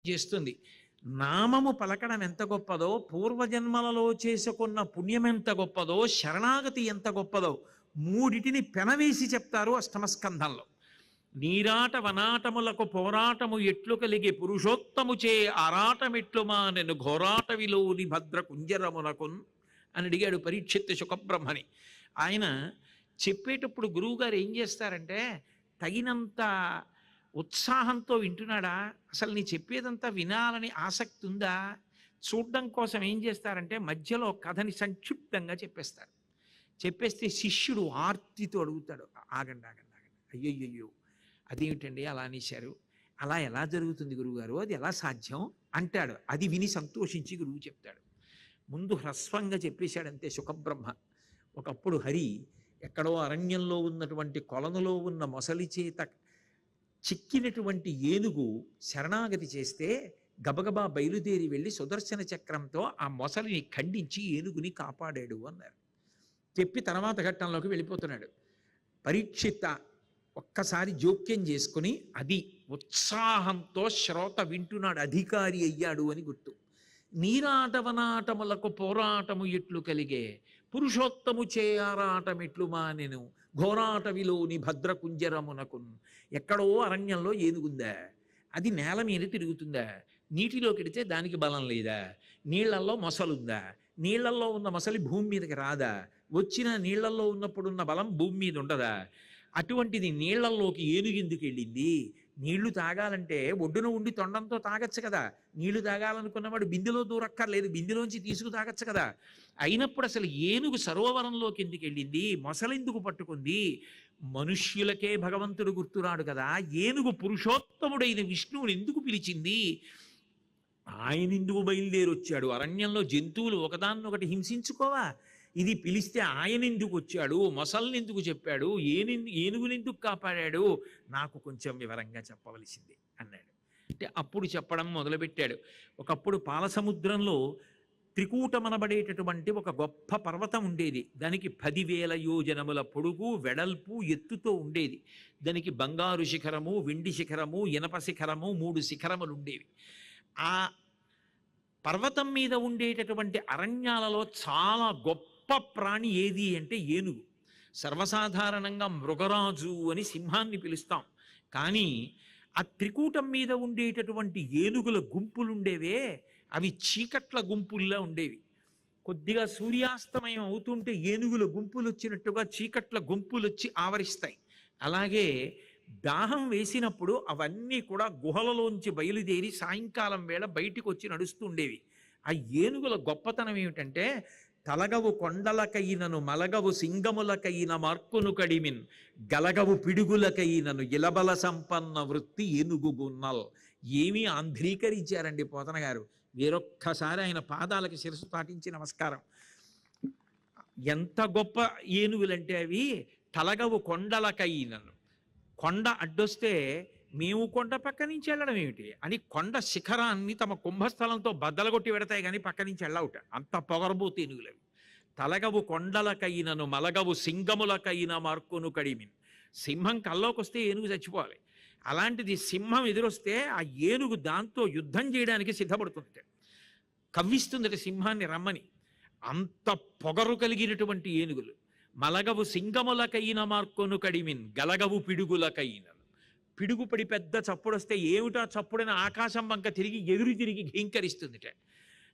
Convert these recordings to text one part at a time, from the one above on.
చేస్తుంది. నామము పలకడం ఎంత గొప్పదో, పూర్వజన్మలలో చేసుకున్న పుణ్యం ఎంత గొప్పదో, శరణాగతి ఎంత గొప్పదో మూడిటిని పెనవేసి చెప్తారు అష్టమ స్కంధంలో. నీరాట వనాటములకు పోరాటము ఎట్లు కలిగి పురుషోత్తము చే ఆరాటమెట్లు మానెను ఘోరాటవిలోని భద్ర కుంజరమునకున్ అని అడిగాడు పరీక్షిత్ శుకబ్రహ్మని. ఆయన చెప్పేటప్పుడు గురువుగారు ఏం చేస్తారంటే, తగినంత ఉత్సాహంతో వింటున్నాడా, అసలు నీ చెప్పేదంతా వినాలని ఆసక్తి ఉందా, చూడడం కోసం ఏం చేస్తారంటే మధ్యలో కథని సంక్షిప్తంగా చెప్పేస్తారు. చెప్పేస్తే శిష్యుడు ఆర్తితో అడుగుతాడు, ఆగండి ఆగండి ఆగండి, అయ్యయ్యో అదేమిటండి అలా అనేశారు, అలా ఎలా జరుగుతుంది గురువుగారు, అది ఎలా సాధ్యం అంటాడు. అది విని సంతోషించి గురువు చెప్తాడు. ముందు హ్రస్వంగా చెప్పేశాడంతే శుకబ్రహ్మ. ఒకప్పుడు హరి ఎక్కడో అరణ్యంలో ఉన్నటువంటి కొలనులో ఉన్న మొసలి చేత చిక్కినటువంటి ఏనుగు శరణాగతి చేస్తే గబగబా బయలుదేరి వెళ్ళి సుదర్శన చక్రంతో ఆ మొసలిని ఖండించి ఏనుగుని కాపాడాడు అన్నారు. చెప్పి తర్వాత ఘట్టంలోకి వెళ్ళిపోతున్నాడు. పరీక్షిత ఒక్కసారి జోక్యం చేసుకుని అది ఉత్సాహంతో శ్రోత వింటున్నాడు, అధికారి అయ్యాడు అని గుర్తు. నీరాటవనాటములకు పోరాటము ఎట్లు కలిగే పురుషోత్తము చేయారాటమెట్లు మానెను ఘోరాటవిలోని భద్రకుంజరమునకు. ఎక్కడో అరణ్యంలో ఏనుగుందా, అది నేల మీద తిరుగుతుందా, నీటిలోకి వెడితే దానికి బలం లేదా, నీళ్లల్లో మొసలుందా, నీళ్లల్లో ఉన్న మొసలి భూమి మీదకి రాదా, వచ్చిన నీళ్లల్లో ఉన్నప్పుడున్న బలం భూమి మీద ఉండదా, అటువంటిది నీళ్లల్లోకి ఏనుగు ఎందుకు వెళ్ళింది, నీళ్లు తాగాలంటే ఒడ్డున ఉండి తొండంతో తాగచ్చు కదా, నీళ్లు తాగాలనుకున్నవాడు బిందెలో దూరక్కర్లేదు, బిందెలోంచి తీసుకు తాగచ్చు కదా, అయినప్పుడు అసలు ఏనుగు సరోవరంలోకి ఎందుకు వెళ్ళింది, మొసలెందుకు పట్టుకుంది, మనుష్యులకే భగవంతుడు గుర్తురాడు కదా, ఏనుగు పురుషోత్తముడైన విష్ణువుని ఎందుకు పిలిచింది, ఆయన ఎందుకు బయలుదేరి వచ్చాడు, అరణ్యంలో జంతువులు ఒకదాన్నొకటి హింసించుకోవా, ఇది పిలిస్తే ఆయన ఎందుకు వచ్చాడు, మొసల్ని ఎందుకు చెప్పాడు, ఏనుగుని ఎందుకు కాపాడాడు, నాకు కొంచెం వివరంగా చెప్పవలసింది అన్నాడు. అంటే అప్పుడు చెప్పడం మొదలుపెట్టాడు. ఒకప్పుడు పాలసముద్రంలో త్రికూటమనబడేటటువంటి ఒక గొప్ప పర్వతం ఉండేది. దానికి 10,000 యోజనముల పొడుగు వెడల్పు ఎత్తుతో ఉండేది. దానికి బంగారు శిఖరము, వెండి శిఖరము, ఇనప శిఖరము, 3 శిఖరములు ఉండేవి. ఆ పర్వతం మీద ఉండేటటువంటి అరణ్యాలలో చాలా గొప్ప ప్రాణి ఏది అంటే ఏనుగు. సర్వసాధారణంగా మృగరాజు అని సింహాన్ని పిలుస్తాం, కానీ ఆ త్రికూటం మీద ఉండేటటువంటి ఏనుగుల గుంపులుండేవే అవి చీకట్ల గుంపుల్లా ఉండేవి. కొద్దిగా సూర్యాస్తమయం అవుతుంటే ఏనుగుల గుంపులు వచ్చినట్టుగా చీకట్ల గుంపులు వచ్చి ఆవరిస్తాయి. అలాగే దాహం వేసినప్పుడు అవన్నీ కూడా గుహలలోంచి బయలుదేరి సాయంకాలం వేళ బయటికి వచ్చి నడుస్తుండేవి. ఆ ఏనుగుల గొప్పతనం ఏమిటంటే, తలగవు కొండలకైనను మలగవు సింగములకైన మార్కును కడిమిన్ గలగవు పిడుగులకైనను ఇలబల సంపన్న వృత్తి ఏనుగు గున్నల్. ఏమీ ఆంధ్రీకరించారండి పోతన గారు. వేరొక్కసారి ఆయన పాదాలకి శిరస్సు పాటించి నమస్కారం. ఎంత గొప్ప ఏనుగులంటే అవి తలగవు కొండలకైనను, కొండ అడ్డొస్తే మేము కొండ పక్క నుంచి వెళ్ళడం ఏమిటి అని కొండ శిఖరాన్ని తమ కుంభస్థలంతో బద్దలగొట్టి పెడతాయి కానీ పక్క నుంచి వెళ్ళవుట. అంత పొగరబోతు ఏనుగులవి. తలగవు కొండలకైనను మలగవు సింగములకైన మార్కును కడిమిన్. సింహం కల్లోకి వస్తే ఏనుగు చచ్చిపోవాలి. అలాంటిది సింహం ఎదురొస్తే ఆ ఏనుగు దాంతో యుద్ధం చేయడానికి సిద్ధపడుతుంది, కవ్విస్తుందట సింహాన్ని రమ్మని. అంత పొగరు కలిగినటువంటి ఏనుగులు. మలగవు సింగములకైన మార్కొను కడిమిన్ గలగవు పిడుగులకైనను. పిడుగుపడి పెద్ద చప్పుడొస్తే ఏమిటా చప్పుడైన ఆకాశం వంక తిరిగి ఎదురు తిరిగి ఘీంకరిస్తుందిట.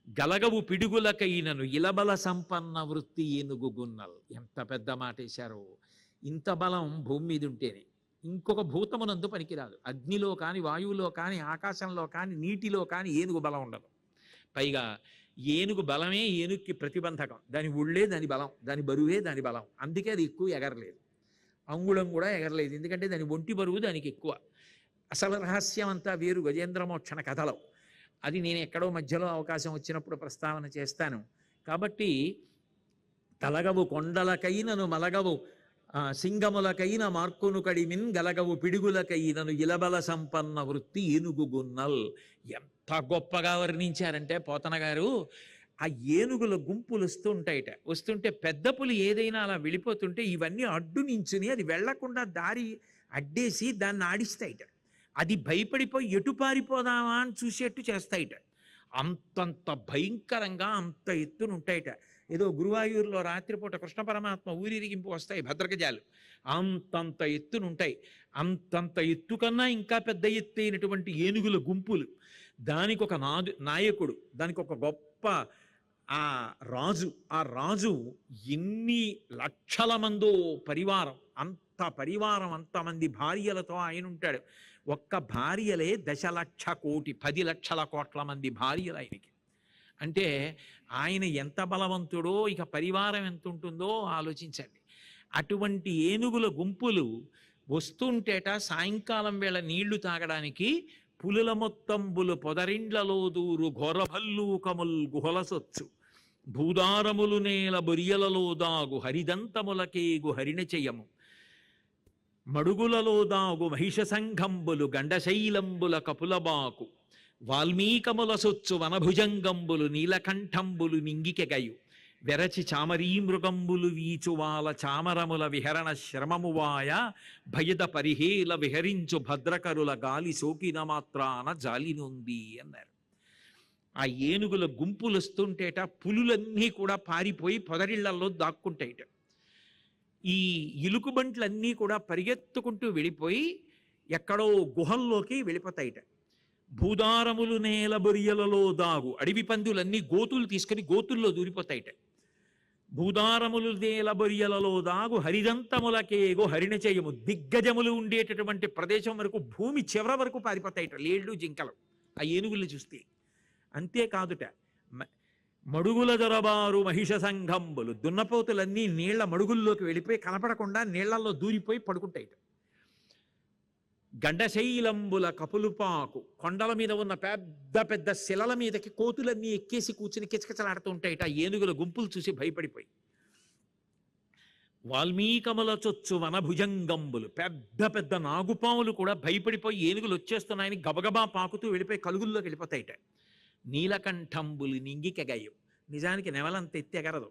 గలగవు పిడుగులకైనను ఇలబల సంపన్న వృత్తి ఏనుగు గున్నల్. ఎంత పెద్ద మాట వేశారో. ఇంత బలం భూమి మీద ఉంటేనే ఇంకొక భూతమునందు పనికిరాదు. అగ్నిలో కానీ, వాయువులో కానీ, ఆకాశంలో కానీ, నీటిలో కానీ ఏనుగు బలం ఉండదు. పైగా ఏనుగు బలమే ఏనుగుకి ప్రతిబంధకం. దాని ఒళ్ళే దాని బలం, దాని బరువే దాని బలం. అందుకే అది ఎక్కువ ఎగరలేదు, అంగుళం కూడా ఎగరలేదు. ఎందుకంటే దాని ఒంటి బరువు దానికి ఎక్కువ. అసలు రహస్యం అంతా వేరు గజేంద్రమోక్షణ కథలో. అది నేను ఎక్కడో మధ్యలో అవకాశం వచ్చినప్పుడు ప్రస్తావన చేస్తాను. కాబట్టి తలగవు కొండలకైనను మలగవు సింగములకైన మార్కును కడిమిన్ గలగవు పిడుగులకైనను ఇలబల సంపన్న వృత్తి ఏనుగు గున్నల్. ఎంత గొప్పగా వర్ణించారంటే పోతన గారు. ఆ ఏనుగుల గుంపులు వస్తుంటాయిట. వస్తుంటే పెద్ద పులి ఏదైనా అలా వెళ్ళిపోతుంటే ఇవన్నీ అడ్డు నించుని అది వెళ్లకుండా దారి అడ్డేసి దాన్ని ఆడిస్తాయిట. అది భయపడిపోయి ఎటు పారిపోదామా అని చూసేట్టు చేస్తాయిట. అంతంత భయంకరంగా అంత ఎత్తున ఉంటాయిట. ఏదో గురువాయూరులో రాత్రిపూట కృష్ణ పరమాత్మ ఊరిరిగింపు వస్తాయి భద్రకజాలు, అంతంత ఎత్తునుంటాయి. అంతంత ఎత్తు కన్నా ఇంకా పెద్ద ఎత్తు అయినటువంటి ఏనుగుల గుంపులు, దానికి ఒక నాయకుడు, దానికి ఒక గొప్ప ఆ రాజు. ఆ రాజు ఎన్ని లక్షల మందో పరివారం, అంత పరివారం, అంతమంది భార్యలతో ఆయన ఉంటాడు. ఒక్క భార్యలే 10,00,00,000,000 10,00,00,000,000 మంది భార్యలు ఆయనకి. అంటే ఆయన ఎంత బలవంతుడో, ఇక పరివారం ఎంత ఉంటుందో ఆలోచించండి. అటువంటి ఏనుగుల గుంపులు వస్తుంటేట సాయంకాలం వేళ నీళ్లు తాగడానికి పులుల మొత్తంబులు పొదరిండ్లలో దూరు ఘోరభల్లూకముల్ గుహలసొచ్చు భూదారములు నేల బొరియలలో దాగు హరిదంతములకేగు హరిణచయము మడుగులలో దాగు మహిష సంఘంబులు గండశైలంబుల కపులబాకు వాల్మీకముల సొచ్చు వనభుజంగంబులు నీలకంఠంబులు నింగికెగయు వెరచి చామరీమృగంబులు వీచువాల చామరముల విహరణ శ్రమమువాయ భయద పరిహేల విహరించు భద్రకరుల గాలి సోకిన మాత్రాన జాలినుంది అన్నారు. ఆ ఏనుగుల గుంపులు వస్తుంటేట పులులన్నీ కూడా పారిపోయి పొదరిళ్లలో దాక్కుంటాయిట. ఈ ఇలుకుబంట్లన్నీ కూడా పరిగెత్తుకుంటూ వెళ్ళిపోయి ఎక్కడో గుహల్లోకి వెళ్ళిపోతాయిట. భూదారములు నేల బొరియలలో దాగు అడవి పందులన్నీ గోతులు తీసుకుని గోతుల్లో దూరిపోతాయిట. భూదారములు నేల బొరియలలో దాగు హరిదంతములకేగో హరిణచయము దిగ్గజములు ఉండేటటువంటి ప్రదేశం వరకు, భూమి చివర వరకు పారిపోతాయిట లేళ్ళు జింకలు ఆ ఏనుగుల్ని చూస్తే. అంతేకాదుట మడుగుల దొరబారు మహిష సంఘంబులు దున్నపోతులన్నీ నీళ్ల మడుగుల్లోకి వెళ్ళిపోయి కనపడకుండా నీళ్లలో దూరిపోయి పడుకుంటాయిట. గండశైలంబుల కపులుపాకు కొండల మీద ఉన్న పెద్ద పెద్ద శిలల మీదకి కోతులన్నీ ఎక్కేసి కూర్చుని కిచకిచలాడుతూ ఉంటాయిట ఏనుగుల గుంపులు చూసి భయపడిపోయి. వాల్మీకముల చొచ్చు వనభుజంగంబులు పెద్ద పెద్ద నాగుపాములు కూడా భయపడిపోయి ఏనుగులు వచ్చేస్తున్నాయని గబగబా పాకుతూ వెళ్ళిపోయి కలుగుల్లోకి వెళ్ళిపోతాయిట. నీలకంఠంబులు నింగికెగయ్యం, నిజానికి నెమలంత ఎత్తి ఎగరదు,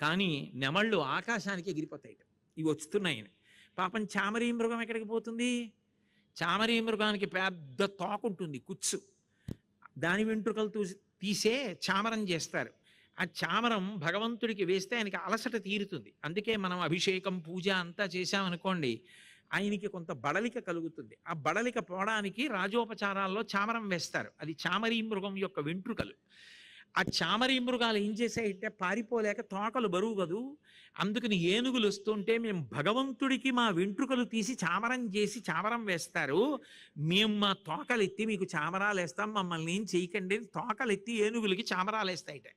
కానీ నెమళ్ళు ఆకాశానికి ఎగిరిపోతాయిట ఇవి వస్తున్నాయని. పాపం చామరీ మృగం ఎక్కడికి పోతుంది? చామరీ మృగానికి పెద్ద తోకుంటుంది, కుచ్చు, దాని వెంట్రుకలు తీసే చామరం చేస్తారు. ఆ చామరం భగవంతుడికి వేస్తే ఆయనకి అలసట తీరుతుంది. అందుకే మనం అభిషేకం పూజ అంతా చేశామనుకోండి, ఆయనకి కొంత బడలిక కలుగుతుంది. ఆ బడలిక పోవడానికి రాజోపచారాల్లో చామరం వేస్తారు. అది చామరీ మృగం యొక్క వెంట్రుకలు. ఆ చామరీ మృగాలు ఏం చేసాయంటే పారిపోలేక తోకలు బరువు కదూ, అందుకని ఏనుగులు వస్తుంటే మేము భగవంతుడికి మా వెంట్రుకలు తీసి చామరం చేసి చామరం వేస్తారు, మేము మా తోకలెత్తి మీకు చామరాలు వేస్తాం, మమ్మల్ని ఏం చేయకండి. తోకలెత్తి ఏనుగులకి చామరాలు వేస్తాయిట.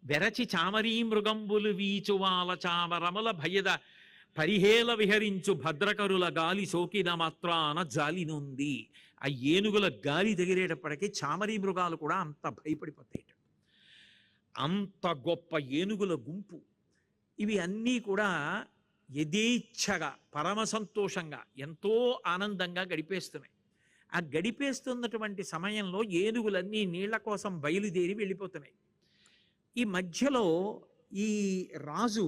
వెరచి చామరీ మృగంబులు వీచువాల చామరముల భయద పరిహేల విహరించు భద్రకరుల గాలి సోకిన మాత్రాన జాలినుంది. ఆ ఏనుగుల గాలి తగిలేటప్పటికీ చామరీ మృగాలు కూడా అంత భయపడిపోతాయి. అంత గొప్ప ఏనుగుల గుంపు. ఇవి అన్నీ కూడా యథేచ్ఛగా పరమ సంతోషంగా ఎంతో ఆనందంగా గడిపేస్తున్నాయి. ఆ గడిపేస్తున్నటువంటి సమయంలో ఏనుగులన్నీ నీళ్ల కోసం బయలుదేరి వెళ్ళిపోతున్నాయి. ఈ మధ్యలో ఈ రాజు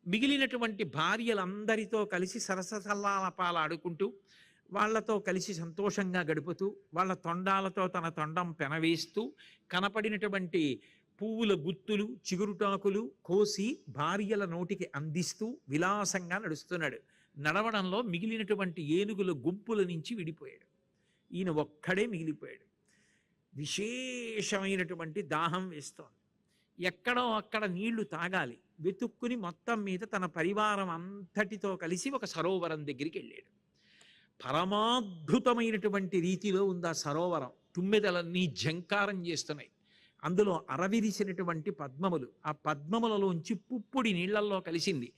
మిగిలినటువంటి భార్యలందరితో కలిసి సరసల్లాపాలు ఆడుకుంటూ వాళ్లతో కలిసి సంతోషంగా గడుపుతూ వాళ్ళ తొండాలతో తన తొండం పెనవేస్తూ కనపడినటువంటి పువ్వుల గుత్తులు చిగురుటాకులు కోసి భార్యల నోటికి అందిస్తూ విలాసంగా నడుస్తున్నాడు. నడవడంలో మిగిలినటువంటి ఏనుగుల గుంపుల నుంచి విడిపోయాడు. ఈయన ఒక్కడే మిగిలిపోయాడు. విశేషమైనటువంటి దాహం వేస్తోంది. ఎక్కడో అక్కడ నీళ్లు తాగాలి వెతుక్కుని మొత్తం మీద తన పరివారం అంతటితో కలిసి ఒక సరోవరం దగ్గరికి వెళ్ళాడు. పరమాద్భుతమైనటువంటి రీతిలో ఉంది ఆ సరోవరం. తుమ్మెదలన్నీ జంకారం చేస్తున్నాయి. అందులో అరవిరిసినటువంటి పద్మములు, ఆ పద్మములలోంచి పుప్పుడి నీళ్లల్లో కలిసింది.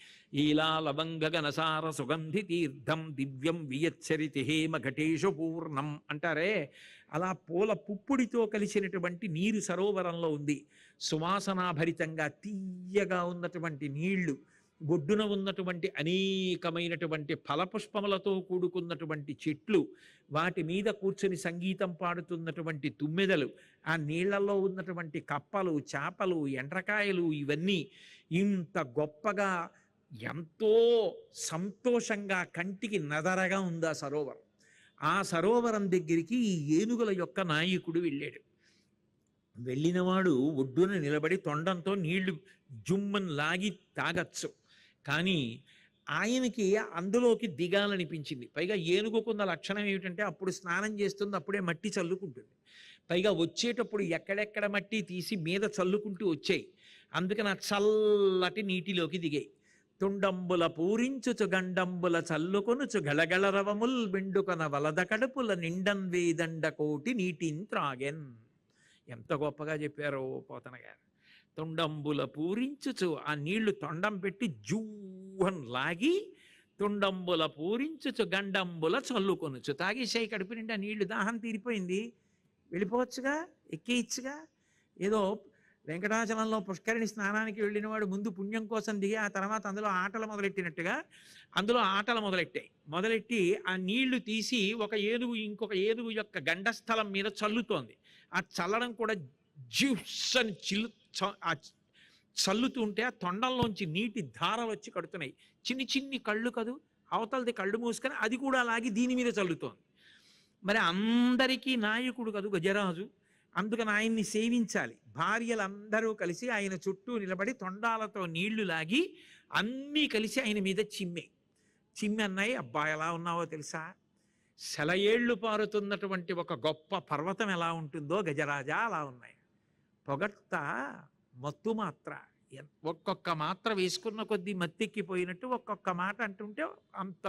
ఈలా లవంగ గనసార సుగంధి తీర్థం దివ్యం వియచ్చరితి హేమ ఘటేషు పూర్ణం అంటారే, అలా పూల పుప్పుడితో కలిసినటువంటి నీరు సరోవరంలో ఉంది. సువాసనాభరితంగా తీయగా ఉన్నటువంటి నీళ్లు, ఒడ్డున ఉన్నటువంటి అనేకమైనటువంటి ఫలపుష్పములతో కూడుకున్నటువంటి చెట్లు, వాటి మీద కూర్చొని సంగీతం పాడుతున్నటువంటి తుమ్మెదలు, ఆ నీళ్లలో ఉన్నటువంటి కప్పలు, చేపలు, ఎండ్రకాయలు, ఇవన్నీ ఇంత గొప్పగా ఎంతో సంతోషంగా కంటికి నదరగా ఉంది ఆ సరోవరం. ఆ సరోవరం దగ్గరికి ఈ ఏనుగుల యొక్క నాయకుడు వెళ్ళాడు. వెళ్ళినవాడు ఒడ్డున నిలబడి తొండంతో నీళ్లు జుమ్మని లాగి తాగచ్చు. కానీ ఆయనకి అందులోకి దిగాలనిపించింది. పైగా ఏనుగుకున్న లక్షణం ఏమిటంటే అప్పుడు స్నానం చేస్తుంది, అప్పుడే మట్టి చల్లుకుంటుంది. పైగా వచ్చేటప్పుడు ఎక్కడెక్కడ మట్టి తీసి మీద చల్లుకుంటూ వచ్చాయి. అందుకని ఆ చల్లటి నీటిలోకి దిగాయి. తుండంబుల పూరించుచు గండంబుల చల్లుకొనుచు గళగళ రవముల్ బిండుకొన వలద కడుపుల నిండన్ వేదండ కోటి నీటిన్ త్రాగెన్. ఎంత గొప్పగా చెప్పారో పోతన గారు. తొండంబుల పూరించుచు ఆ నీళ్లు తొండం పెట్టి జూవన్ లాగి తుండంబుల పూరించుచు గండంబుల చల్లుకొనుచు తాగేసాయి కడుపు నిండా నీళ్లు. దాహం తీరిపోయింది, వెళ్ళిపోవచ్చుగా, ఎక్కేయచ్చుగా. ఏదో వెంకటాచలంలో పుష్కరిణి స్నానానికి వెళ్ళిన వాడు ముందు పుణ్యం కోసం దిగి ఆ తర్వాత అందులో ఆటలు మొదలెట్టినట్టుగా అందులో ఆటలు మొదలెట్టి ఆ నీళ్లు తీసి ఒక ఏనుగు ఇంకొక ఏనుగు యొక్క గండస్థలం మీద చల్లుతోంది. ఆ చల్లడం కూడా జ్యూస్ అని చల్లుతూ ఉంటే ఆ తొండంలోంచి నీటి ధారలు వచ్చి కడుతున్నాయి. చిన్ని చిన్ని కళ్ళు కదూ, అవతలది కళ్ళు మూసుకొని అది కూడా లాగి దీని మీద చల్లుతోంది. మరి అందరికీ నాయకుడు కదూ గజరాజు, అందుకని ఆయన్ని సేవించాలి. భార్యలందరూ కలిసి ఆయన చుట్టూ నిలబడి తొండాలతో నీళ్లు లాగి అన్నీ కలిసి ఆయన మీద చిమ్మి అన్నాయి. అబ్బా ఎలా ఉన్నావో తెలుసా, సెలయేళ్లు పారుతున్నటువంటి ఒక గొప్ప పర్వతం ఎలా ఉంటుందో గజరాజా అలా ఉన్నాయి. పొగట్ట మత్తు మాత్ర, ఒక్కొక్క మాత్ర వేసుకున్న కొద్దీ మత్తెక్కిపోయినట్టు ఒక్కొక్క మాట అంటుంటే అంత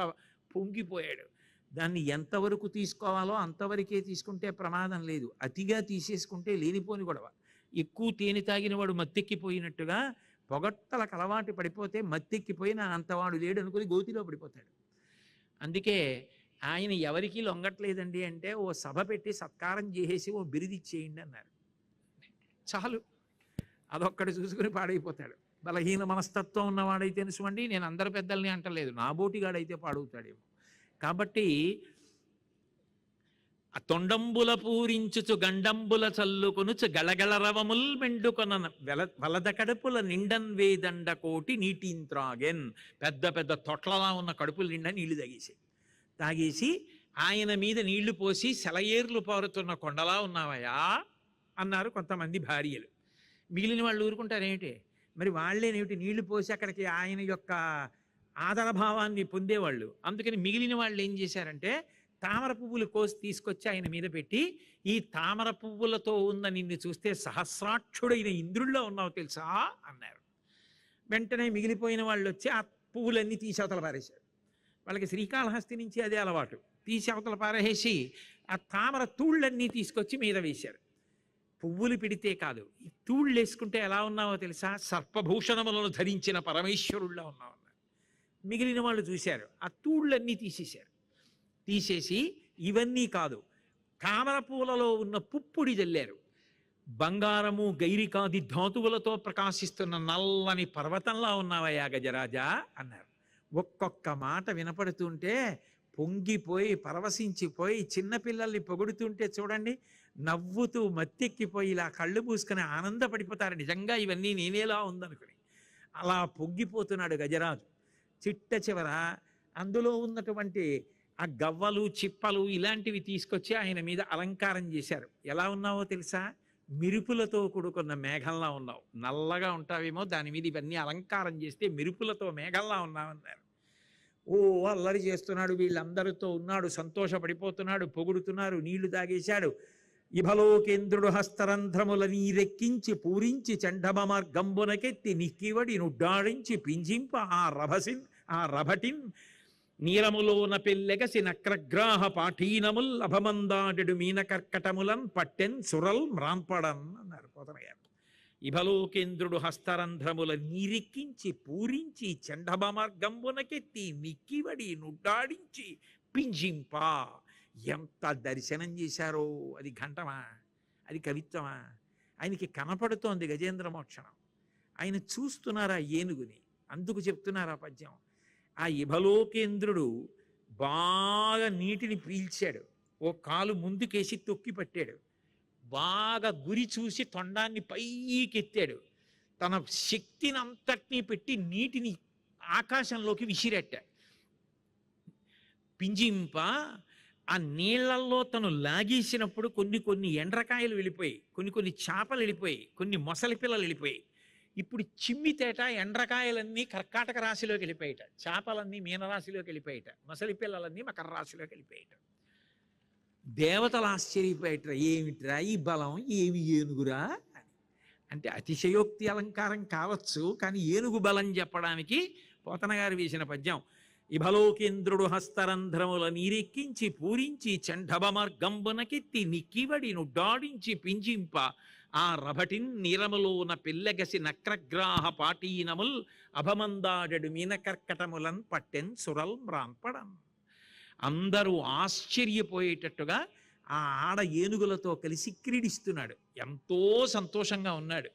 పొంగిపోయాడు. దాన్ని ఎంతవరకు తీసుకోవాలో అంతవరకే తీసుకుంటే ప్రమాదం లేదు, అతిగా తీసేసుకుంటే లేనిపోని గొడవ. ఎక్కువ తేనె తాగిన వాడు మత్తెక్కిపోయినట్టుగా పొగట్టలకు అలవాటు పడిపోతే మత్తెక్కిపోయిన అంతవాడు లేడు అనుకుని గోతిలో పడిపోతాడు. అందుకే ఆయన ఎవరికీ లొంగట్లేదండి అంటే ఓ సభ పెట్టి సత్కారం చేసేసి ఓ బిరుదిచ్చేయండి అన్నారు. చాలు, అదొక్కటి చూసుకుని పాడైపోతాడు. బలహీన మనస్తత్వం ఉన్నవాడైతే నిజమండి, నేను అందరి పెద్దల్ని అంటలేదు, నా బోటిగాడైతే పాడవుతాడేమో. కాబట్టి ఆ తొండంబుల పూరించుచు గండంబుల చల్లుకొనుచు గళగళ రవముల్ మెండుకొన వలద కడుపుల నిండన్ వేదండ కోటి నీటింత్రాగెన్. పెద్ద పెద్ద తొట్లలా ఉన్న కడుపుల నిండా నీళ్లు తాగేసి ఆయన మీద నీళ్లు పోసి సెలయేర్లు పారుతున్న కొండలా ఉన్నావయా అన్నారు కొంతమంది భార్యలు. మిగిలిన వాళ్ళు ఊరుకుంటారేమిటి, మరి వాళ్ళేనేమిటి నీళ్లు పోసి అక్కడికి ఆయన యొక్క ఆదరభావాన్ని పొందేవాళ్ళు. అందుకని మిగిలిన వాళ్ళు ఏం చేశారంటే తామర పువ్వులు కోసి తీసుకొచ్చి ఆయన మీద పెట్టి, ఈ తామర పువ్వులతో ఉన్న నిన్ను చూస్తే సహస్రాక్షుడైన ఇంద్రుల్లో ఉన్నావు తెలుసా అన్నారు. వెంటనే మిగిలిపోయిన వాళ్ళు వచ్చి ఆ పువ్వులన్నీ తీసి అవతల పారేశారు. వాళ్ళకి శ్రీకాళహస్తి నుంచి అదే అలవాటు. తీసి అవతల పారేసి ఆ తామర తూళ్ళన్నీ తీసుకొచ్చి మీద వేశారు. పువ్వులు పిడితే కాదు, ఈ తూళ్ళు వేసుకుంటే ఎలా ఉన్నావో తెలుసా, సర్పభూషణములను ధరించిన పరమేశ్వరుల్లో ఉన్నావు అన్నారు. మిగిలిన వాళ్ళు చూశారు, ఆ తూళ్ళన్నీ తీసేసి ఇవన్నీ కాదు, తామర పూలలో ఉన్న పుప్పుడి జల్లారు. బంగారము గైరికాది ధాతువులతో ప్రకాశిస్తున్న నల్లని పర్వతంలా ఉన్నావయ్యా గజరాజా అన్నారు. ఒక్కొక్క మాట వినపడుతుంటే పొంగిపోయి పరవశించిపోయి చిన్నపిల్లల్ని పొగుడుతుంటే చూడండి, నవ్వుతూ మత్తెక్కిపోయి ఇలా కళ్ళు మూసుకొని ఆనందపడిపోతారు. నిజంగా ఇవన్నీ నేనేలా ఉందనుకుని అలా పొంగిపోతున్నాడు గజరాజు. చిట్ట చివర అందులో ఉన్నటువంటి ఆ గవ్వలు చిప్పలు ఇలాంటివి తీసుకొచ్చి ఆయన మీద అలంకారం చేశారు. ఎలా ఉన్నావో తెలుసా, మెరుపులతో కూడుకున్న మేఘంలా ఉన్నావు. నల్లగా ఉంటావేమో, దాని మీద ఇవన్నీ అలంకారం చేస్తే మెరుపులతో మేఘంలా ఉన్నావన్నారు. ఓ అల్లరి చేస్తున్నాడు, వీళ్ళందరితో ఉన్నాడు, సంతోషపడిపోతున్నాడు, పొగుడుతున్నారు, నీళ్లు తాగేశాడు. ఇభలోకేంద్రుడు హస్తరంధ్రముల నీరెక్కించి పూరించి చండమ మార్గంబునకెత్తి నిక్కివడి నుడ్డాడించి పింజింప ఆ రభటిన్ నీరములోన పెల్లెగసి నక్రగ్రాహ పాఠీనముల్ అభమందాడెడు మీన కర్కటములన్ పట్టెన్ సురల్ మ్రాంపడన్ అన్నారు పోతన గారు. ఇభలోకేంద్రుడు హస్తరంధ్రముల నీరెక్కించి పూరించి చండమ మార్గంబునకెత్తి నిక్కివడి నుడ్డాడించి పింజింప. ఎంత దర్శనం చేశారో, అది ఘంటమా, అది కవిత్వమా? ఆయనకి కనపడుతోంది గజేంద్ర మోక్షణం, ఆయన చూస్తున్నారా ఏనుగుని, అందుకు చెప్తున్నారు ఆ పద్యం. ఆ ఇభలోకేంద్రుడు బాగా నీటిని పీల్చాడు, ఓ కాలు ముందుకేసి తొక్కి పట్టాడు, బాగా గురి చూసి తొండాన్ని పైకెత్తాడు, తన శక్తిని అంతటినీ పెట్టి నీటిని ఆకాశంలోకి విసిరెట్టాడు. పింజింప ఆ నీళ్లల్లో తను లాగేసినప్పుడు కొన్ని కొన్ని ఎండ్రకాయలు వెళ్ళిపోయి, కొన్ని కొన్ని చేపలు వెళ్ళిపోయి, కొన్ని మొసలి పిల్లలు వెళ్ళిపోయి. ఇప్పుడు చిమ్మితేట ఎండ్రకాయలన్నీ కర్కాటక రాశిలోకి వెళ్ళిపోయాట, చేపలన్నీ మీనరాశిలోకి వెళ్ళిపోయాట, మొసలి పిల్లలన్నీ మకర రాశిలోకి వెళ్ళిపోయాట. దేవతలు ఆశ్చర్యపోయేట్రా, ఏమిట్రా ఈ బలం, ఏమి ఏనుగురా అని. అంటే అతిశయోక్తి అలంకారం కావచ్చు, కానీ ఏనుగు బలం చెప్పడానికి పోతన గారు వేసిన పద్యం. ఇభలోకేంద్రుడు హస్తరంధ్రముల నీరెక్కించి పూరించి చండభ మార్గంబునకెత్తి నిక్కివడి నుడ్డాడించి పింజింప ఆ రభటిన్ నీరములోన పిల్లగసి నక్రగ్రాహ పాటీనముల్ అభమందాడడు మీనకర్కటములన్ పట్టెన్ సురల్ మ్రాంపడం. అందరూ ఆశ్చర్యపోయేటట్టుగా ఆ ఆడ ఏనుగులతో కలిసి క్రీడిస్తున్నాడు, ఎంతో సంతోషంగా ఉన్నాడు.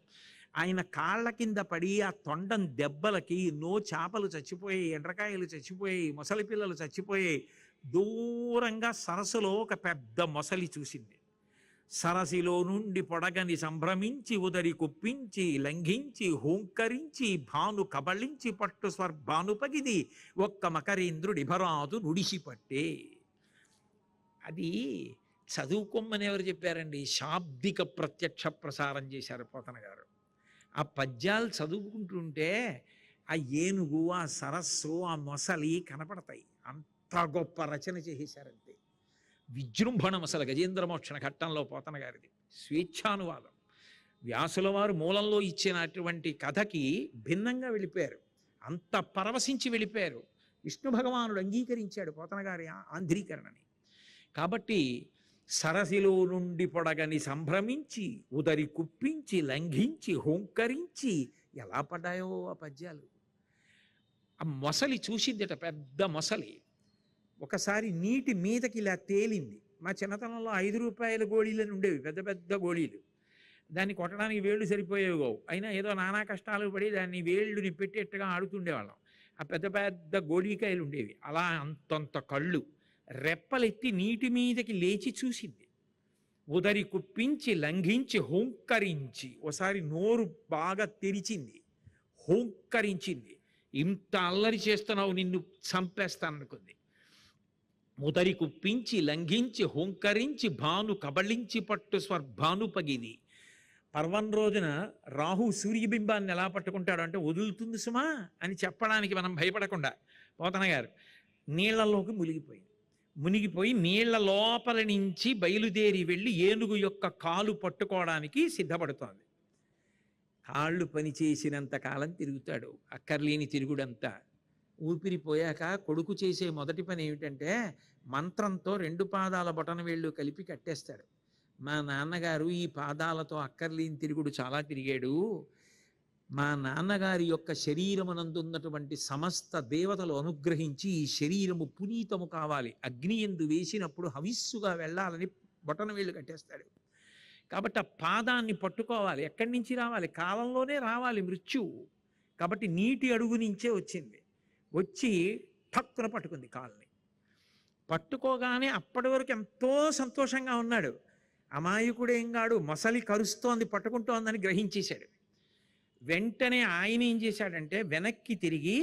ఆయన కాళ్ళ కింద పడి ఆ తొండం దెబ్బలకి ఎన్నో చేపలు చచ్చిపోయాయి, ఎండ్రకాయలు చచ్చిపోయాయి, మొసలి పిల్లలు చచ్చిపోయాయి. దూరంగా సరస్సులో ఒక పెద్ద మొసలి చూసింది. సరసిలో నుండి పొడగని సంభ్రమించి ఉదరి కుప్పించి లంఘించి హోంకరించి భాను కబళించి పట్టు స్వర్భానుపగిది ఒక్క మకరేంద్రుడి భరాదు నుడిసిపట్టే. అది చదువుకోమని ఎవరు చెప్పారండి? శాబ్దిక ప్రత్యక్ష ప్రసారం చేశారు పోతన గారు. ఆ పద్యాలు చదువుకుంటుంటే ఆ ఏనుగు, ఆ సరస్సు, ఆ మొసలి కనపడతాయి. అంత గొప్ప రచన చేసేశారంతే. విజృంభణం అసలు గజేంద్రమోక్షణ ఘట్టంలో పోతన గారిది స్వేచ్ఛానువాదం. వ్యాసుల వారు మూలంలో ఇచ్చినటువంటి కథకి భిన్నంగా వెళ్ళిపోయారు, అంత పరవశించి వెళ్ళిపోయారు. విష్ణు భగవానుడు అంగీకరించాడు పోతన గారి ఆంధ్రీకరణని. కాబట్టి సరసిలో నుండి పొడగని సంభ్రమించి ఉదరి కుప్పించి లంఘించి హోంకరించి ఎలా పడ్డాయో ఆ పద్యాలు. ఆ మొసలి చూసిందట, పెద్ద మొసలి. ఒకసారి నీటి మీదకి ఇలా తేలింది. మా చిన్నతనంలో 5 రూపాయల గోళీలని ఉండేవి, పెద్ద పెద్ద గోళీలు. దాన్ని కొట్టడానికి వేళ్ళు సరిపోయేవి. అయినా ఏదో నానా కష్టాలు పడి దాన్ని వేళ్ళుని పెట్టేట్టుగా ఆడుతుండేవాళ్ళం. ఆ పెద్ద పెద్ద గోళీకాయలు ఉండేవి. అలా అంతంత కళ్ళు రెప్పలెత్తి నీటి మీదకి లేచి చూసింది. ఉదరి కుప్పించి లంఘించి హోంకరించి, ఓసారి నోరు బాగా తెరిచింది, హోంకరించింది. ఇంత అల్లరి చేస్తున్నావు, నిన్ను చంపేస్తాననుకుంది. ఉదరి కుప్పించి లంఘించి హోంకరించి భాను కబళించి పట్టు స్వర్భానుపగిది. పర్వం రోజున రాహు సూర్యబింబాన్ని ఎలా పట్టుకుంటాడు అంటే, వదులుతుంది సుమా అని చెప్పడానికి మనం భయపడకుండా పోతన గారు నీళ్లలోకి మునిగిపోయి నీళ్ల లోపల నుంచి బయలుదేరి వెళ్ళి ఏనుగు యొక్క కాలు పట్టుకోవడానికి సిద్ధపడుతోంది. కాళ్ళు పనిచేసినంత కాలం తిరుగుతాడు, అక్కర్లేని తిరుగుడంతా. ఊపిరిపోయాక కొడుకు చేసే మొదటి పని ఏమిటంటే మంత్రంతో 2 పాదాల బొటన వేళ్ళు కలిపి కట్టేస్తాడు. మా నాన్నగారు ఈ పాదాలతో అక్కర్లేని తిరుగుడు చాలా తిరిగాడు. మా నాన్నగారి యొక్క శరీరమునందున్నటువంటి సమస్త దేవతలు అనుగ్రహించి ఈ శరీరము పునీతము కావాలి, అగ్ని యందు వేసినప్పుడు హవిస్సుగా వెళ్ళాలని బొటన వేళ్ళు కట్టేస్తాడు. కాబట్టి ఆ పాదాన్ని పట్టుకోవాలి. ఎక్కడి నుంచి రావాలి? కాలంలోనే రావాలి మృత్యువు. కాబట్టి నీటి అడుగు నుంచే వచ్చింది. వచ్చి ఠక్కున పట్టుకుంది కాల్ని. పట్టుకోగానే అప్పటి వరకు ఎంతో సంతోషంగా ఉన్నాడు. అమాయకుడేం కాడు, మొసలి కరుస్తోంది పట్టుకుంటోందని గ్రహించేశాడు. వెంటనే ఆయన ఏం చేశాడంటే వెనక్కి తిరిగి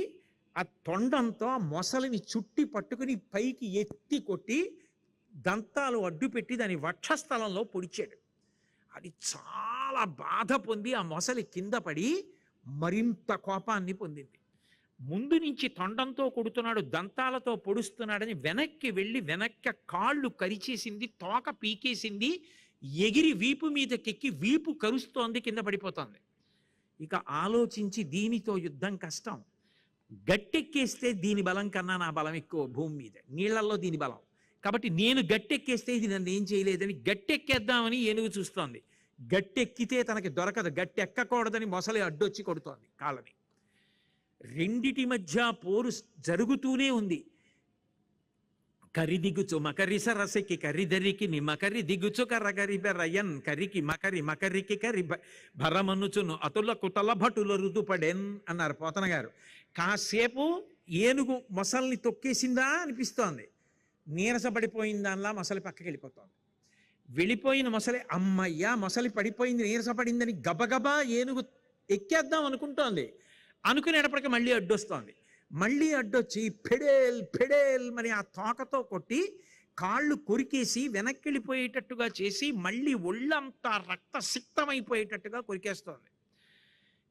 ఆ తొండంతో ఆ మొసలిని చుట్టి పట్టుకుని పైకి ఎత్తి కొట్టి దంతాలు అడ్డు పెట్టి దాని వక్షస్థలంలో పొడిచాడు. అది చాలా బాధ పొంది ఆ మొసలి కింద పడి మరింత కోపాన్ని పొందింది. ముందు నుంచి తొండంతో కొడుతున్నాడు, దంతాలతో పొడుస్తున్నాడని వెనక్కి వెళ్ళి వెనక్కి కాళ్ళు కరిచేసింది, తోక పీకేసింది, ఎగిరి వీపు మీదకెక్కి వీపు కరుస్తోంది, కింద పడిపోతోంది. ఇక ఆలోచించి దీనితో యుద్ధం కష్టం, గట్టెక్కేస్తే దీని బలం కన్నా నా బలం ఎక్కువ భూమి మీద, నీళ్లలో దీని బలం. కాబట్టి నేను గట్టెక్కేస్తే ఇది నన్ను ఏం చేయలేదని గట్టెక్కేద్దామని ఏనుగు చూస్తోంది. గట్టెక్కితే తనకి దొరకదు, గట్టెక్కకూడదని మొసలి అడ్డొచ్చి కొడుతోంది కాళ్ళని. రెండిటి మధ్య పోరు జరుగుతూనే ఉంది. కరిదిగుచు మకరి సరసికి కరిదరికి నిమకరి దిగుచు కర్రగరి బెరయన్ కరికి మకరి మకరికి కరి భరమనుచును అతుల కుతల భటుల రుదుపడెన్ అన్నారు పోతన గారు. కాసేపు ఏనుగు మొసల్ని తొక్కేసిందా అనిపిస్తోంది, నీరసపడిపోయిన దానిలా మొసలి పక్కకి వెళ్ళిపోతోంది. వెళ్ళిపోయిన మొసలి అమ్మయ్యా మొసలి పడిపోయింది నీరసపడిందని గబగబా ఏనుగు ఎక్కేద్దాం అనుకుంటోంది. అనుకునేటప్పటికీ మళ్ళీ అడ్డొస్తోంది. మళ్ళీ అడ్డొచ్చి ఫెడేల్ ఫెడేల్ మరి ఆ తోకతో కొట్టి కాళ్ళు కొరికేసి వెనక్కి వెళ్ళిపోయేటట్టుగా చేసి మళ్ళీ ఒళ్ళంతా రక్తసిక్తమైపోయేటట్టుగా కొరికేస్తోంది.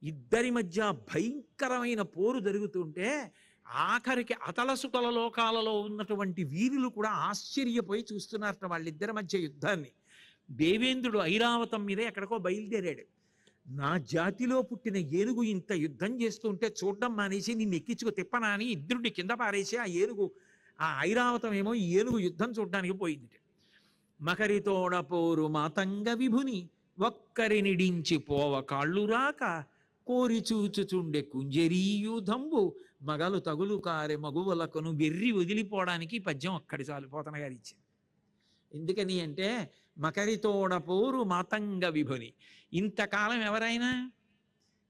ఇద్దరి మధ్య భయంకరమైన పోరు జరుగుతుంటే ఆఖరికి అతలసుతల లోకాలలో ఉన్నటువంటి వీరులు కూడా ఆశ్చర్యపోయి చూస్తున్నారట వాళ్ళిద్దరి మధ్య యుద్ధాన్ని. దేవేంద్రుడు ఐరావతం మీద ఎక్కడికో బయలుదేరాడు. నా జాతిలో పుట్టిన ఏనుగు ఇంత యుద్ధం చేస్తుంటే చూడడం మానేసి నిన్ను ఎక్కించుకు తిప్పనా అని ఇంద్రుడిని కింద పారేసి ఆ ఏనుగు, ఆ ఐరావతం ఏమో ఈ ఏనుగు యుద్ధం చూడడానికి పోయింది. మకరితోడ పోరు మాతంగ విభుని ఒక్కరినిడించి పోవ కాళ్ళు రాక కోరి చూచుచుండే కుంజరీయుధంబు మగలు తగులు కారె మగువలకును వెర్రి వదిలిపోవడానికి పద్యం ఒక్కడి చాలు పోతన గారు ఇచ్చింది. ఎందుకని అంటే మకరితోడ పోరు మాతంగ విభుని. ఇంతకాలం ఎవరైనా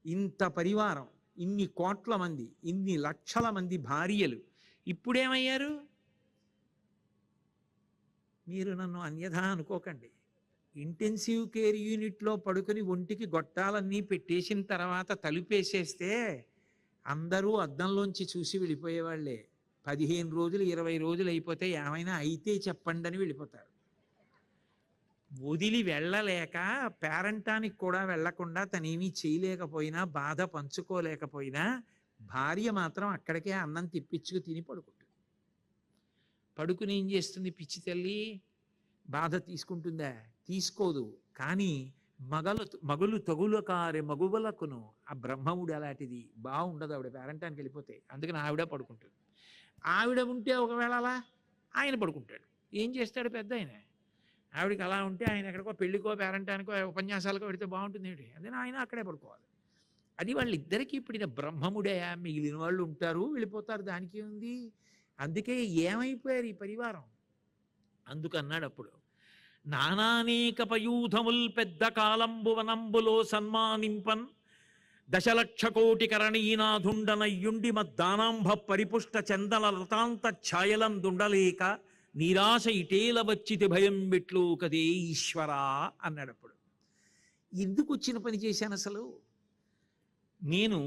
ఇంత పరివారం, ఇన్ని కోట్ల మంది, ఇన్ని లక్షల మంది భార్యలు ఇప్పుడేమయ్యారు? మీరు నన్ను అన్యథా అనుకోకండి. ఇంటెన్సివ్ కేర్ యూనిట్లో పడుకొని ఒంటికి గొట్టాలన్నీ పెట్టేసిన తర్వాత తలుపేసేస్తే అందరూ అద్దంలోంచి చూసి వెళ్ళిపోయేవాళ్లే. 15 రోజులు 20 రోజులు అయిపోతే ఏమైనా అయితే చెప్పండి అని వెళ్ళిపోతారు. వదిలి వెళ్ళలేక పేరంటానికి కూడా వెళ్లకుండా తనేమీ చేయలేకపోయినా, బాధ పంచుకోలేకపోయినా భార్య మాత్రం అక్కడికే అన్నం తిప్పించుకు తిని పడుకుంటుంది. పడుకుని ఏం చేస్తుంది పిచ్చి తల్లి? బాధ తీసుకుంటుందా? తీసుకోదు. కానీ మగులు తగులు కారే మగువలకును ఆ బ్రహ్మముడు అలాంటిది బాగుండదు. ఆవిడ పేరంటానికి వెళ్ళిపోతే అందుకని ఆవిడ పడుకుంటుంది. ఆవిడ ఉంటే ఒకవేళ అలా ఆయన పడుకుంటాడు. ఏం చేస్తాడు పెద్ద ఆయన? ఆవిడకి అలా ఉంటే ఆయన ఎక్కడికో పెళ్ళికో పేరంటానికో ఉపన్యాసాలకో పెడితే బాగుంటుంది ఏమిటి? అందుకని ఆయన అక్కడే పడుకోవాలి. అది వాళ్ళిద్దరికీ ఇప్పుడు బ్రహ్మముడే. మిగిలిన వాళ్ళు ఉంటారు, వెళ్ళిపోతారు, దానికి ఉంది. అందుకే ఏమైపోయారు ఈ పరివారం. అందుకన్నాడు అప్పుడు, నానానేక పయూధముల్ పెద్ద కాలంబు వనంబులో సన్మానింపన్ దశలక్ష కోటి కరణీనాథుండనయ్యుండి మద్దానాంభ పరిపుష్ట చందన లతాంత ఛాయలం దుండలేక నిరాశ ఇటేల వచ్చితి భయం పెట్లు కదే ఈశ్వరా అన్నాడప్పుడు. ఎందుకు వచ్చిన పని చేశాను అసలు? నేను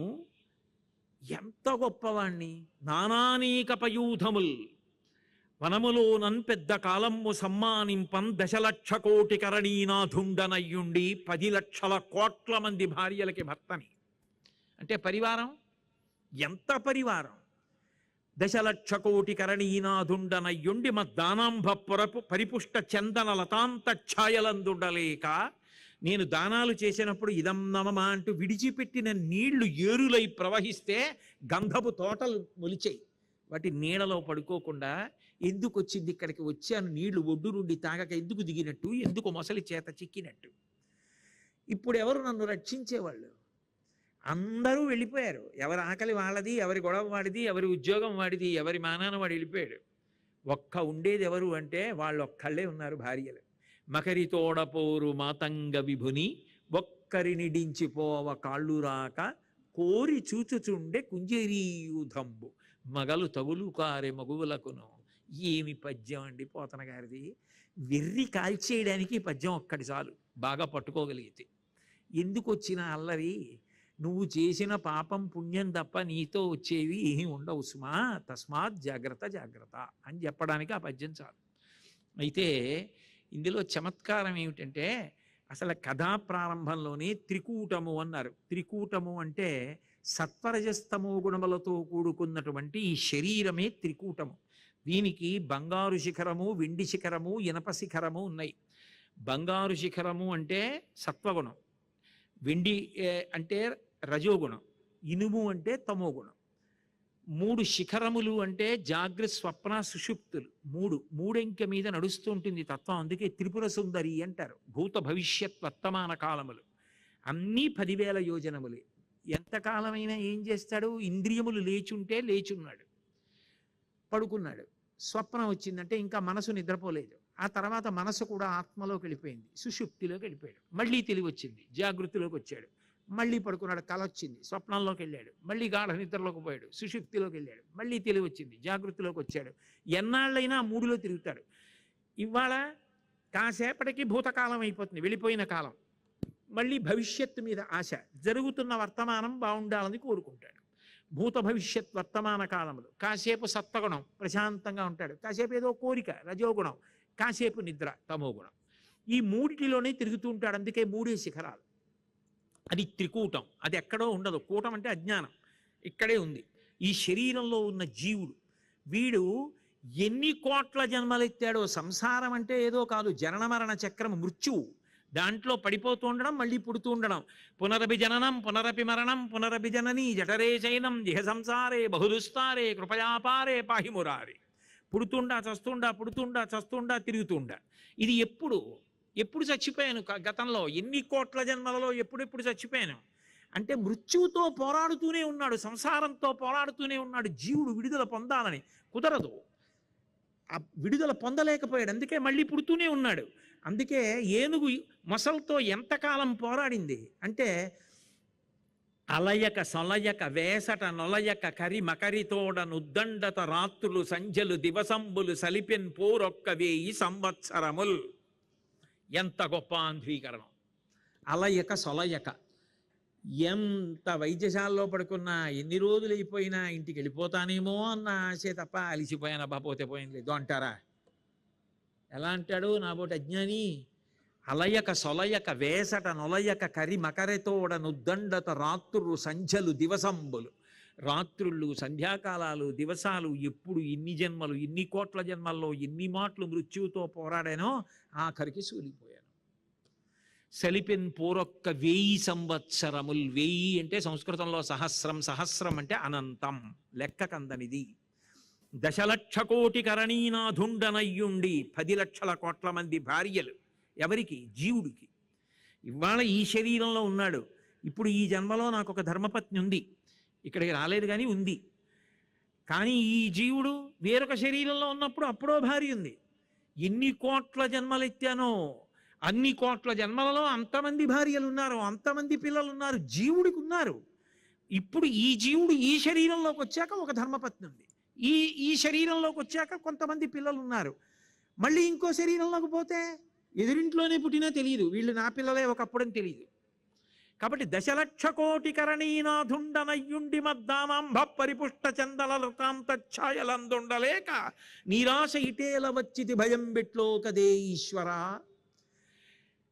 ఎంత గొప్పవాణ్ణి! నానానేక పయూధముల్ వనములో నన్ పెద్ద కాలము సమ్మానింపన్ దశలక్ష కోటి కరణీనాథుండనయ్యుండి 10 లక్షల కోట్ల మంది భార్యలకి భర్తని. అంటే పరివారం ఎంత పరివారం! దశలక్ష కోటి కరణీనాథుండనయ్యుండి మద్దానాంభ పరిపుష్ట చందన లతాంత ఛాయలందుండలేక నేను దానాలు చేసినప్పుడు ఇదం నమమా అంటూ విడిచిపెట్టిన నీళ్లు ఏరులై ప్రవహిస్తే గంధపు తోటలు మొలిచాయి. వాటి నీడలో పడుకోకుండా ఎందుకు వచ్చింది ఇక్కడికి? వచ్చాను నీళ్లు ఒడ్డు నుండి తాగక ఎందుకు దిగినట్టు, ఎందుకు మొసలి చేత చిక్కినట్టు. ఇప్పుడు ఎవరు నన్ను రక్షించేవాళ్ళు? అందరూ వెళ్ళిపోయారు. ఎవరి ఆకలి వాళ్ళది, ఎవరి గొడవ వాడిది, ఎవరి ఉద్యోగం వాడిది, ఎవరి మానాన వాడు వెళ్ళిపోయాడు. ఒక్క ఉండేది ఎవరు అంటే వాళ్ళు ఒక్కళ్ళే ఉన్నారు, భార్యలు. మకరితోడపోరు మాతంగ విభుని ఒక్కరినిడించిపోవ కాళ్ళు రాక కోరి చూచుచుండే కుంజరీయుధంబు మగలు తగులు కారే మగువులకును. ఏమి పద్యం అండి పోతన గారిది! వెర్రి కాల్చేయడానికి పద్యం ఒక్కటి చాలు, బాగా పట్టుకోగలిగితే. ఎందుకు వచ్చిన అల్లరి? నువ్వు చేసిన పాపం పుణ్యం తప్ప నీతో వచ్చేవి ఏమి ఉండవు సుమా, తస్మాత్ జాగ్రత్త జాగ్రత్త అని చెప్పడానికి ఆ పద్యం చాలు. అయితే ఇందులో చమత్కారం ఏమిటంటే అసలు కథా ప్రారంభంలోనే త్రికూటము అన్నారు. త్రికూటము అంటే సత్వరజస్తమో గుణములతో కూడుకున్నటువంటి ఈ శరీరమే త్రికూటము. దీనికి బంగారు శిఖరము, వెండి శిఖరము, ఇనప శిఖరము ఉన్నాయి. బంగారు శిఖరము అంటే సత్వగుణం, వెండి అంటే రజోగుణం, ఇనుము అంటే తమోగుణం. 3 శిఖరములు అంటే జాగ్రత్త స్వప్న సుషుప్తులు. మూడెంక మీద నడుస్తూ ఉంటుంది తత్వం. అందుకే త్రిపుర సుందరి అంటారు. భూత భవిష్యత్ వర్తమాన కాలములు అన్నీ 10,000 యోజనములే. ఎంతకాలమైనా ఏం చేస్తాడు? ఇంద్రియములు లేచుంటే లేచున్నాడు, పడుకున్నాడు. స్వప్నం వచ్చిందంటే ఇంకా మనసు నిద్రపోలేదు. ఆ తర్వాత మనసు కూడా ఆత్మలోకి వెళ్ళిపోయింది, సుషుప్తిలోకి వెళ్ళిపోయాడు. మళ్ళీ తెలివి వచ్చింది, జాగృతిలోకి వచ్చాడు. మళ్ళీ పడుకున్నాడు, కల వచ్చింది, స్వప్నంలోకి వెళ్ళాడు. మళ్ళీ గాఢ నిద్రలోకి పోయాడు, సుషుప్తిలోకి వెళ్ళాడు. మళ్ళీ తెలివి వచ్చింది, జాగృతిలోకి వచ్చాడు. ఎన్నాళ్ళైనా 3లో తిరుగుతాడు. ఇవాళ కాసేపటికి భూతకాలం అయిపోతుంది, వెళ్ళిపోయిన కాలం. మళ్ళీ భవిష్యత్తు మీద ఆశ, జరుగుతున్న వర్తమానం బాగుండాలని కోరుకుంటాడు. భూత భవిష్యత్ వర్తమాన కాలములు. కాసేపు సత్వగుణం, ప్రశాంతంగా ఉంటాడు. కాసేపు ఏదో కోరిక, రజోగుణం. కాసేపు నిద్ర, తమోగుణం. ఈ మూడిటిలోనే తిరుగుతూ ఉంటాడు. అందుకే మూడే శిఖరాలు. అది త్రికూటం. అది ఎక్కడో ఉండదు. కూటం అంటే అజ్ఞానం, ఇక్కడే ఉంది. ఈ శరీరంలో ఉన్న జీవుడు, వీడు ఎన్ని కోట్ల జన్మలెత్తాడో. సంసారం అంటే ఏదో కాదు, జనన మరణ చక్రం, మృత్యువు. దాంట్లో పడిపోతూ ఉండడం, మళ్ళీ పుడుతూ ఉండడం. పునరపి జననం పునరపి మరణం పునరపి జననీ జఠరే శయనం జిహ సంసారే బహుదుస్తారే కృపయాపారే పాహిమురారే. పుడుతుండా చస్తుండా, పుడుతుండా చస్తుండా, తిరుగుతుండా. ఇది ఎప్పుడు చచ్చిపోయాను గతంలో, ఎన్ని కోట్ల జన్మలలో ఎప్పుడెప్పుడు చచ్చిపోయాను అంటే మృత్యువుతో పోరాడుతూనే ఉన్నాడు, సంసారంతో పోరాడుతూనే ఉన్నాడు. జీవుడు విడుదల పొందాలని కుదరదు, ఆ విడుదల పొందలేకపోయాడు. అందుకే మళ్ళీ పుడుతూనే ఉన్నాడు. అందుకే ఏనుగు మొసలతో ఎంతకాలం పోరాడింది అంటే, అలయక సొలయక వేసట నొలయక కరి మకరితోడ నుద్దండత రాత్రులు సంధ్యలు దివసంబులు సలిపెన్ పోరొక్క 1000 సంవత్సరముల్. ఎంత గొప్ప ఆంధ్రీకరణం! అలయక సొలయక. ఎంత వైద్యశాలలో పడుకున్నా, ఎన్ని రోజులు అయిపోయినా ఇంటికి వెళ్ళిపోతానేమో అన్న ఆశే తప్ప అలిసిపోయాను, అబ్బా పోతే పోయింది లేదు అంటారా? ఎలా అంటాడు నాబోటి అజ్ఞాని? అలయక సొలయక వేసట నొలయక కరి మకరతోడ నుద్దండత రాత్రులు సంధ్యలు దివసంబులు. రాత్రుళ్ళు, సంధ్యాకాలాలు, దివసాలు, ఎప్పుడు ఎన్ని జన్మలు, ఎన్ని కోట్ల జన్మల్లో ఎన్ని మాటలు మృత్యువుతో పోరాడానో ఆఖరికి సూలిపోయాను. సలిపెన్ పోరొక్క 1000 సంవత్సరముల్. 1000 అంటే సంస్కృతంలో సహస్రం, సహస్రం అంటే అనంతం, లెక్కకందనిది. 10,00,000 కోటి కరణీనాథుండనయ్యుండి. 10 లక్షల కోట్ల మంది భార్యలు. ఎవరికి? జీవుడికి. ఇవాళ ఈ శరీరంలో ఉన్నాడు. ఇప్పుడు ఈ జన్మలో నాకు ఒక ధర్మపత్ని ఉంది, ఇక్కడికి రాలేదు కానీ ఉంది. కానీ ఈ జీవుడు వేరొక శరీరంలో ఉన్నప్పుడు అప్పుడో భార్య ఉంది. ఎన్ని కోట్ల జన్మలు ఎత్తానో, అన్ని కోట్ల జన్మలలో అంతమంది భార్యలు ఉన్నారు, అంతమంది పిల్లలు ఉన్నారు, జీవుడికి ఉన్నారు. ఇప్పుడు ఈ జీవుడు ఈ శరీరంలోకి వచ్చాక ఒక ధర్మపత్ని ఉంది, ఈ శరీరంలోకి వచ్చాక కొంతమంది పిల్లలు ఉన్నారు. మళ్ళీ ఇంకో శరీరంలోకి పోతే ఎదురింట్లోనే పుట్టినా తెలియదు, వీళ్ళు నా పిల్లలే ఒకప్పుడని తెలియదు. కాబట్టి 10,00,000 కోటి కరణీనాథుండనయ్యుండి మద్దామాంభ పరిపుష్ట చందల లతాంతఛాయలందుండలేక నీరాశ ఇటేల వచ్చితి భయం బెట్లో కదే ఈశ్వర.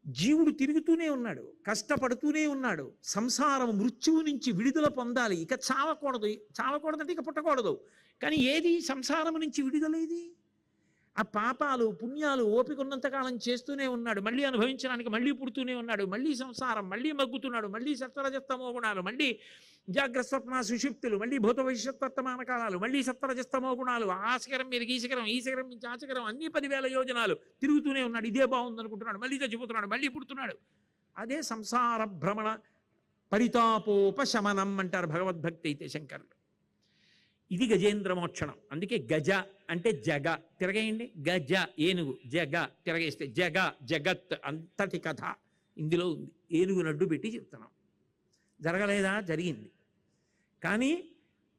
జీవుడు తిరుగుతూనే ఉన్నాడు, కష్టపడుతూనే ఉన్నాడు. సంసారం మృత్యువు నుంచి విడుదల పొందాలి, ఇక చావకూడదు. చావకూడదంటే ఇక పుట్టకూడదు. కానీ ఏది సంసారం నుంచి విడుదలేది? ఆ పాపాలు పుణ్యాలు ఓపిక ఉన్నంతకాలం చేస్తూనే ఉన్నాడు, మళ్ళీ అనుభవించడానికి మళ్ళీ పుడుతూనే ఉన్నాడు. మళ్ళీ సంసారం, మళ్ళీ మగ్గుతున్నాడు, మళ్ళీ సత్వరజస్తమో గుణాలు, మళ్ళీ జాగ్రత్త స్వప్న సుషుప్తులు, మళ్ళీ భూత భవిష్యత్ వర్తమాన కాలాలు, మళ్ళీ సత్వరజస్తమో గుణాలు, ఆ శిఖరం మీదకి ఈ శిఖరం, ఈ శిఖరం నుంచి ఆ శిఖరం, అన్ని 10,000 యోజనాలు తిరుగుతూనే ఉన్నాడు. ఇదే బాగుంది అనుకుంటున్నాడు, మళ్ళీ చచ్చిపోతున్నాడు, మళ్ళీ పుడుతున్నాడు. అదే సంసార భ్రమణ పరితాపోపశమనం అంటారు భగవద్భక్తి అయితే శంకరులు. ఇది గజేంద్ర మోక్షణం. అందుకే గజ అంటే జగ, తిరగేయండి. గజ ఏనుగు, జగ తిరగేస్తే జగ, జగత్ అంతటి కథ ఇందులో ఉంది. ఏనుగు నడ్డు పెట్టి చెప్తున్నాం. జరగలేదా? జరిగింది. కానీ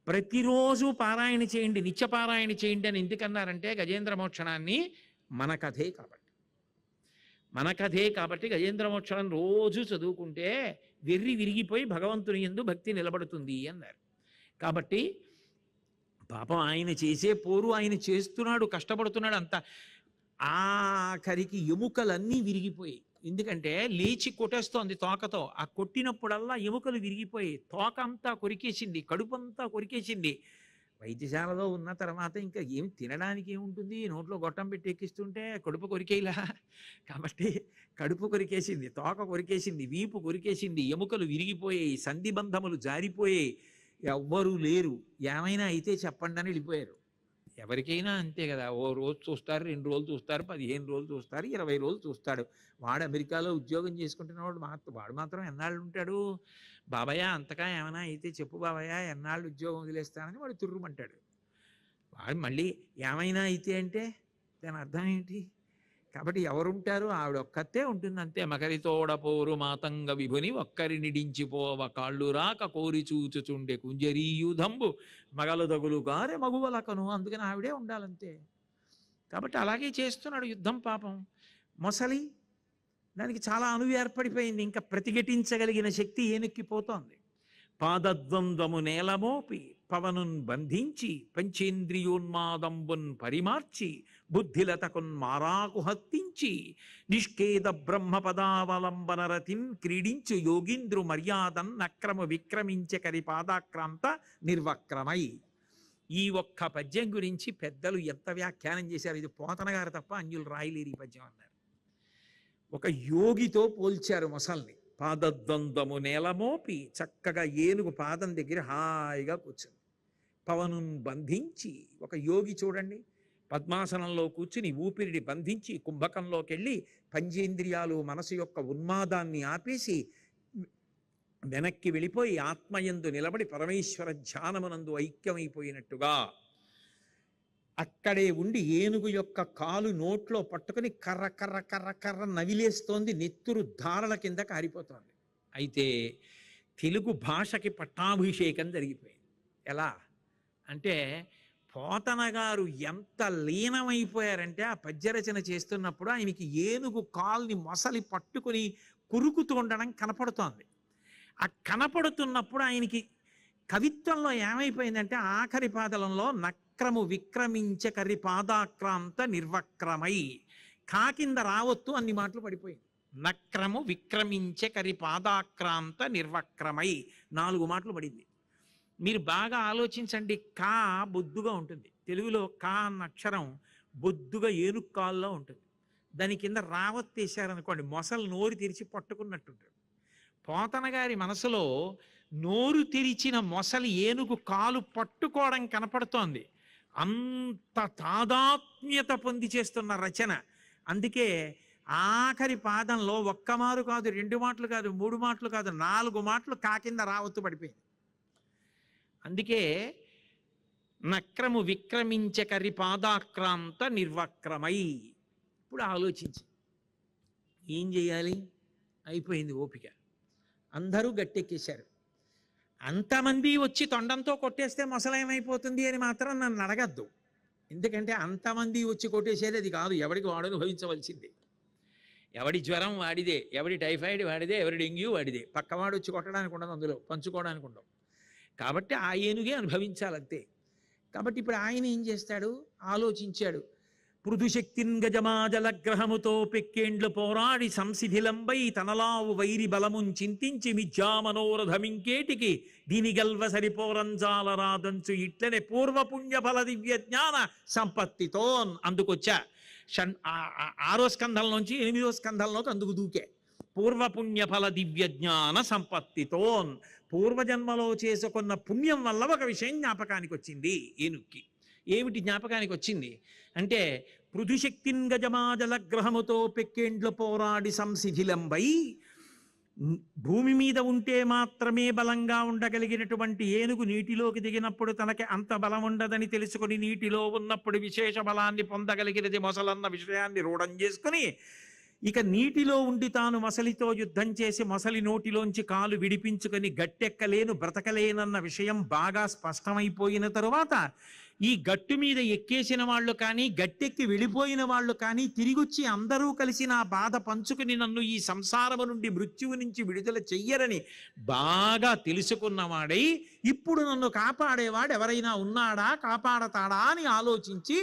ప్రతిరోజు పారాయణ చేయండి, నిత్యపారాయణ చేయండి అని ఎందుకన్నారంటే గజేంద్ర మోక్షణాన్ని మన కథే కాబట్టి గజేంద్ర మోక్షణం రోజు చదువుకుంటే వెర్రి విరిగిపోయి భగవంతుని యందు భక్తి నిలబడుతుంది అన్నారు. కాబట్టి పాపం ఆయన చేసే పోరు ఆయన చేస్తున్నాడు, కష్టపడుతున్నాడు అంత. ఆఖరికి ఎముకలన్నీ విరిగిపోయి, ఎందుకంటే లేచి కొట్టేస్తోంది తోకతో. ఆ కొట్టినప్పుడల్లా ఎముకలు విరిగిపోయి తోక అంతా కొరికేసింది, కడుపు అంతా కొరికేసింది. వైద్యశాలలో ఉన్న తర్వాత ఇంకా ఏమి తినడానికి ఏముంటుంది? నోట్లో గొట్టం పెట్టి ఎక్కిస్తుంటే కడుపు కొరికేలా. కాబట్టి కడుపు కొరికేసింది, తోక కొరికేసింది, వీపు కొరికేసింది, ఎముకలు విరిగిపోయాయి, సంధిబంధములు జారిపోయాయి. ఎవ్వరూ లేరు. ఏమైనా అయితే చెప్పండి అని వెళ్ళిపోయారు. ఎవరికైనా అంతే కదా, ఓ రోజు చూస్తారు, 2 రోజులు చూస్తారు, 15 రోజులు చూస్తారు, 20 రోజులు చూస్తాడు. వాడు అమెరికాలో ఉద్యోగం చేసుకుంటున్నవాడు వాడు మాత్రం ఎన్నాళ్ళు ఉంటాడు? బాబయ్య అంతగా ఏమైనా అయితే చెప్పు బాబయ్య, ఎన్నాళ్ళు ఉద్యోగం వదిలేస్తానని వాడు తుర్రుమంటాడు. వాడు మళ్ళీ ఏమైనా అయితే అంటే దాని అర్థం ఏంటి? కాబట్టి ఎవరుంటారు? ఆవిడ ఒక్కతే ఉంటుంది అంతే. మకరితోడ పోరు మాతంగ విభుని ఒక్కరి నిడించిపోవ కాళ్ళు రాక కోరి చూచుచుండే కుంజరీయుధంబు మగలు దగులు గారె మగువలకను. అందుకని ఆవిడే ఉండాలంతే. కాబట్టి అలాగే చేస్తున్నాడు యుద్ధం. పాపం మొసలి, దానికి చాలా అనువు ఏర్పడిపోయింది. ఇంకా ప్రతిఘటించగలిగిన శక్తి ఏనెక్కిపోతోంది. పాదద్వంద్వము నేలమోపి పవనున్ బంధించి పంచేంద్రియోన్మాదంబున్ పరిమార్చి బుద్ధిలతకున్ మారాకు హత్తించి నిష్కేద బ్రహ్మ పదావలంబనరతిన్ క్రీడించు యోగీంద్రు మర్యాదన్ అక్రమ విక్రమించ కరి పాదాక్రాంత నిర్వక్రమై. ఈ ఒక్క పద్యం గురించి పెద్దలు ఎంత వ్యాఖ్యానం చేశారు. ఇది పోతన గారు తప్ప అన్యులు రాయలేరు ఈ పద్యం అన్నారు. ఒక యోగితో పోల్చారు మొసల్ని. పాదద్వంద్వము నేలమోపి చక్కగా ఏనుగు పాదం దగ్గర హాయిగా కూర్చుంది. పవనున్ బంధించి, ఒక యోగి చూడండి పద్మాసనంలో కూర్చుని ఊపిరిని బంధించి కుంభకంలోకి వెళ్ళి పంచేంద్రియాలు మనసు యొక్క ఉన్మాదాన్ని ఆపేసి వెనక్కి వెళ్ళిపోయి ఆత్మయందు నిలబడి పరమేశ్వర ధ్యానమునందు ఐక్యమైపోయినట్టుగా అక్కడే ఉండి ఏనుగు యొక్క కాలు నోట్లో పట్టుకుని కర్ర కర్ర కర్ర కర్ర నవిలేస్తోంది. నెత్తురు ధారల కింద కారిపోతోంది. అయితే తెలుగు భాషకి పట్టాభిషేకం జరిగిపోయింది. ఎలా అంటే పోతన గారు ఎంత లీనమైపోయారంటే ఆ పద్యరచన చేస్తున్నప్పుడు ఆయనకి ఏనుగు కాల్ని మొసలి పట్టుకుని కురుకుతూ ఉండడం కనపడుతోంది. ఆ కనపడుతున్నప్పుడు ఆయనకి కవిత్వంలో ఏమైపోయిందంటే ఆఖరి పాదలంలో నక్రము విక్రమించ కరి పాదాక్రాంత నిర్వక్రమై, కాకింద రావత్తు అన్ని మాటలు పడిపోయింది. నక్రము విక్రమించ కరి పాదాక్రాంత నిర్వక్రమై 4 మాటలు పడింది. మీరు బాగా ఆలోచించండి. కా బొద్దుగా ఉంటుంది. తెలుగులో కా అన్న అక్షరం బొద్దుగా ఏనుక్కాల్లో ఉంటుంది. దాని కింద రావత్తేశారనుకోండి మొసలు నోరు తెరిచి పట్టుకున్నట్టుంటుంది. పోతన గారి మనసులో నోరు తెరిచిన మొసలి ఏనుగు కాలు పట్టుకోవడం కనపడుతోంది. అంత తాదాత్మ్యత పొంది చేస్తున్న రచన. అందుకే ఆఖరి పాదంలో ఒక్క మారు కాదు, 2 మాటలు కాదు, 3 మాటలు కాదు, 4 మాటలు కాకింద రావత్తు పడిపోయింది. అందుకే నక్రము విక్రమించ కరి పాదాక్రాంత నిర్వక్రమై. ఇప్పుడు ఆలోచించి ఏం చేయాలి? అయిపోయింది ఓపిక. అందరూ గట్టెక్కేశారు. అంతమంది వచ్చి తొండంతో కొట్టేస్తే మొసలేమైపోతుంది అని మాత్రం నన్ను అడగద్దు. ఎందుకంటే అంతమంది వచ్చి కొట్టేసేది అది కాదు. ఎవరికి వాడు అనుభవించవలసిందే. ఎవడి జ్వరం వాడిదే, ఎవడి టైఫాయిడ్ వాడిదే, ఎవరి డెంగ్యూ వాడిదే. పక్కవాడు వచ్చి కొట్టడానికి ఉండదు, అందులో పంచుకోవడానికి ఉండవు. కాబట్టి ఆ ఏనుగే అనుభవించాలంతే. కాబట్టి ఇప్పుడు ఆయన ఏం చేస్తాడు? ఆలోచించాడు. పృథుశక్తిన్ గజమాజలగ్రహముతో పెక్కేండ్లు పోరాడి సంశిథిలంబై తనలావు వైరి బలమున్ చింతించి మిథ్యామనోరథమింకేటికి దీని గల్వ సరిపోరంజాలరాదంచు ఇట్లనే పూర్వపుణ్య ఫల దివ్య జ్ఞాన సంపత్తితోన్. అందుకొచ్చా 6వ స్కంధంలోంచి 8వ స్కంధంలోకి అందుకు దూకే. పూర్వపుణ్యఫల దివ్య జ్ఞాన సంపత్తితోన్. పూర్వజన్మలో చేసుకున్న పుణ్యం వల్ల ఒక విషయం జ్ఞాపకానికి వచ్చింది ఏనుక్కి. ఏమిటి జ్ఞాపకానికి వచ్చింది అంటే పృథుశక్తిన్ గజమాజలగ్రహముతో పెక్కేండ్లు పోరాడి సంశిథిలంబై, భూమి మీద ఉంటే మాత్రమే బలంగా ఉండగలిగినటువంటి ఏనుగు నీటిలోకి దిగినప్పుడు తనకి అంత బలం ఉండదని తెలుసుకుని నీటిలో ఉన్నప్పుడు విశేష బలాన్ని పొందగలిగినది మొసలన్న విషయాన్ని రూఢం చేసుకుని ఇక నీటిలో ఉండి తాను మొసలితో యుద్ధం చేసి మొసలి నోటిలోంచి కాలు విడిపించుకొని గట్టెక్కలేను బ్రతకలేనన్న విషయం బాగా స్పష్టమైపోయిన తరువాత ఈ గట్టు మీద ఎక్కేసిన వాళ్ళు కానీ గట్టెక్కి వెళ్ళిపోయిన వాళ్ళు కానీ తిరిగొచ్చి అందరూ కలిసి నా బాధ పంచుకుని నన్ను ఈ సంసారము నుండి మృత్యువు నుంచి విడుదల చెయ్యరని బాగా తెలుసుకున్నవాడై ఇప్పుడు నన్ను కాపాడేవాడు ఎవరైనా ఉన్నాడా, కాపాడతాడా అని ఆలోచించి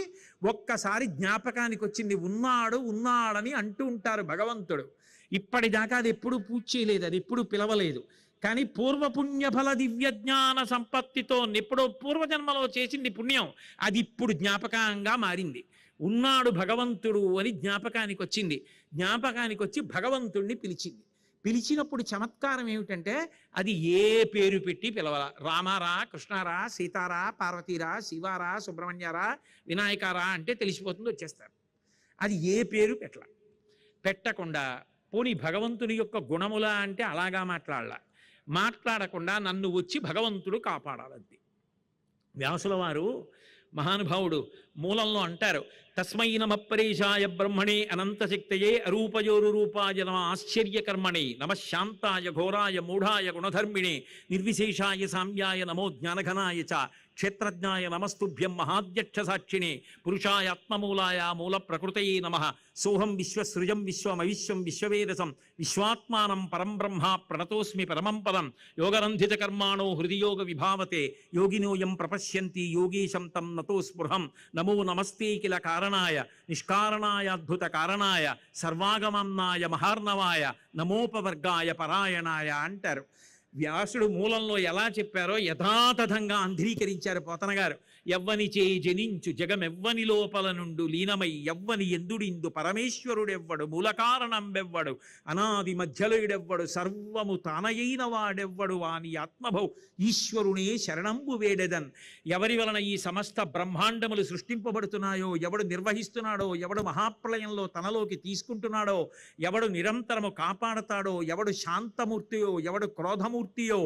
ఒక్కసారి జ్ఞాపకానికి వచ్చింది. ఉన్నాడు ఉన్నాడని అంటూ ఉంటారు భగవంతుడు. ఇప్పటిదాకా అది ఎప్పుడు పూజ చేయలేదు, అది ఎప్పుడు పిలవలేదు. కానీ పూర్వపుణ్యఫల దివ్య జ్ఞాన సంపత్తితో ఎప్పుడో పూర్వజన్మలో చేసింది పుణ్యం, అది ఇప్పుడు జ్ఞాపకంగా మారింది. ఉన్నాడు భగవంతుడు అని జ్ఞాపకానికి వచ్చింది. జ్ఞాపకానికి వచ్చి భగవంతుణ్ణి పిలిచింది. పిలిచినప్పుడు చమత్కారం ఏమిటంటే అది ఏ పేరు పెట్టి పిలవాల. రామారా, కృష్ణారా, సీతారా, పార్వతీరా, శివారా, సుబ్రహ్మణ్యారా, వినాయకారా అంటే తెలిసిపోతుంది, వచ్చేస్తారు. అది ఏ పేరు పెట్టకుండా పోనీ భగవంతుని యొక్క గుణములా అంటే అలాగా మాట్లాడకుండా నన్ను వచ్చి భగవంతుడు కాపాడాలంతే. వ్యాసుల వారు మహానుభావుడు మూలంలో అంటారు, తస్మై నమఃపరేశాయ బ్రహ్మణే అనంతశక్తయే అరూపయోరు రూపాయ నమ ఆశ్చర్యకర్మణే నమః శాంతాయ ఘోరాయ మూఢాయ గుణధర్మిణే నిర్విశేషాయ సామ్యాయ నమో జ్ఞానఘనాయ చ క్షేత్రజ్ఞాయ నమస్తుభ్యం మహాధ్యక్ష సాక్షిణే పురుషాయ ఆత్మమూలాయ మూల ప్రకృతయే నమః సోహం విశ్వసృజం విశ్వమవిశ్వం విశ్వవేదసం విశ్వాత్మానం పరం బ్రహ్మ ప్రణతోస్మి పరమం పదం యోగరంధిత కర్మాణో హృదియోగ విభావతే యోగినోయం ప్రపశ్యంతి యోగీశం తం నతో స్పృహం నమో నమస్తే కిల కారణాయ నిష్కారణాయ అద్భుత కారణాయ సర్వాగమన్నాయ మహార్ణవాయ నమోపవర్గాయ పరాయణాయ అంటారు. వ్యాసుడు మూలంలో ఎలా చెప్పారో యథాతథంగా అంధీకరించారు పోతన గారు. ఎవ్వని చే జనించు జగమెవ్వని లోపల నుండు లీనమై ఎవ్వని ఎందుడిందు పరమేశ్వరుడెవ్వడు మూల కారణంబెవ్వడు అనాది మధ్యలుడెవ్వడు సర్వము తానయైన వాడెవ్వడు వాని ఆత్మభౌ ఈశ్వరునే శరణంబు వేడెదన్. ఎవరి వలన ఈ సమస్త బ్రహ్మాండములు సృష్టింపబడుతున్నాయో, ఎవడు నిర్వహిస్తున్నాడో, ఎవడు మహాప్రళయంలో తనలోకి తీసుకుంటున్నాడో, ఎవడు నిరంతరము కాపాడతాడో, ఎవడు శాంతమూర్తియో, ఎవడు క్రోధమూర్తియో,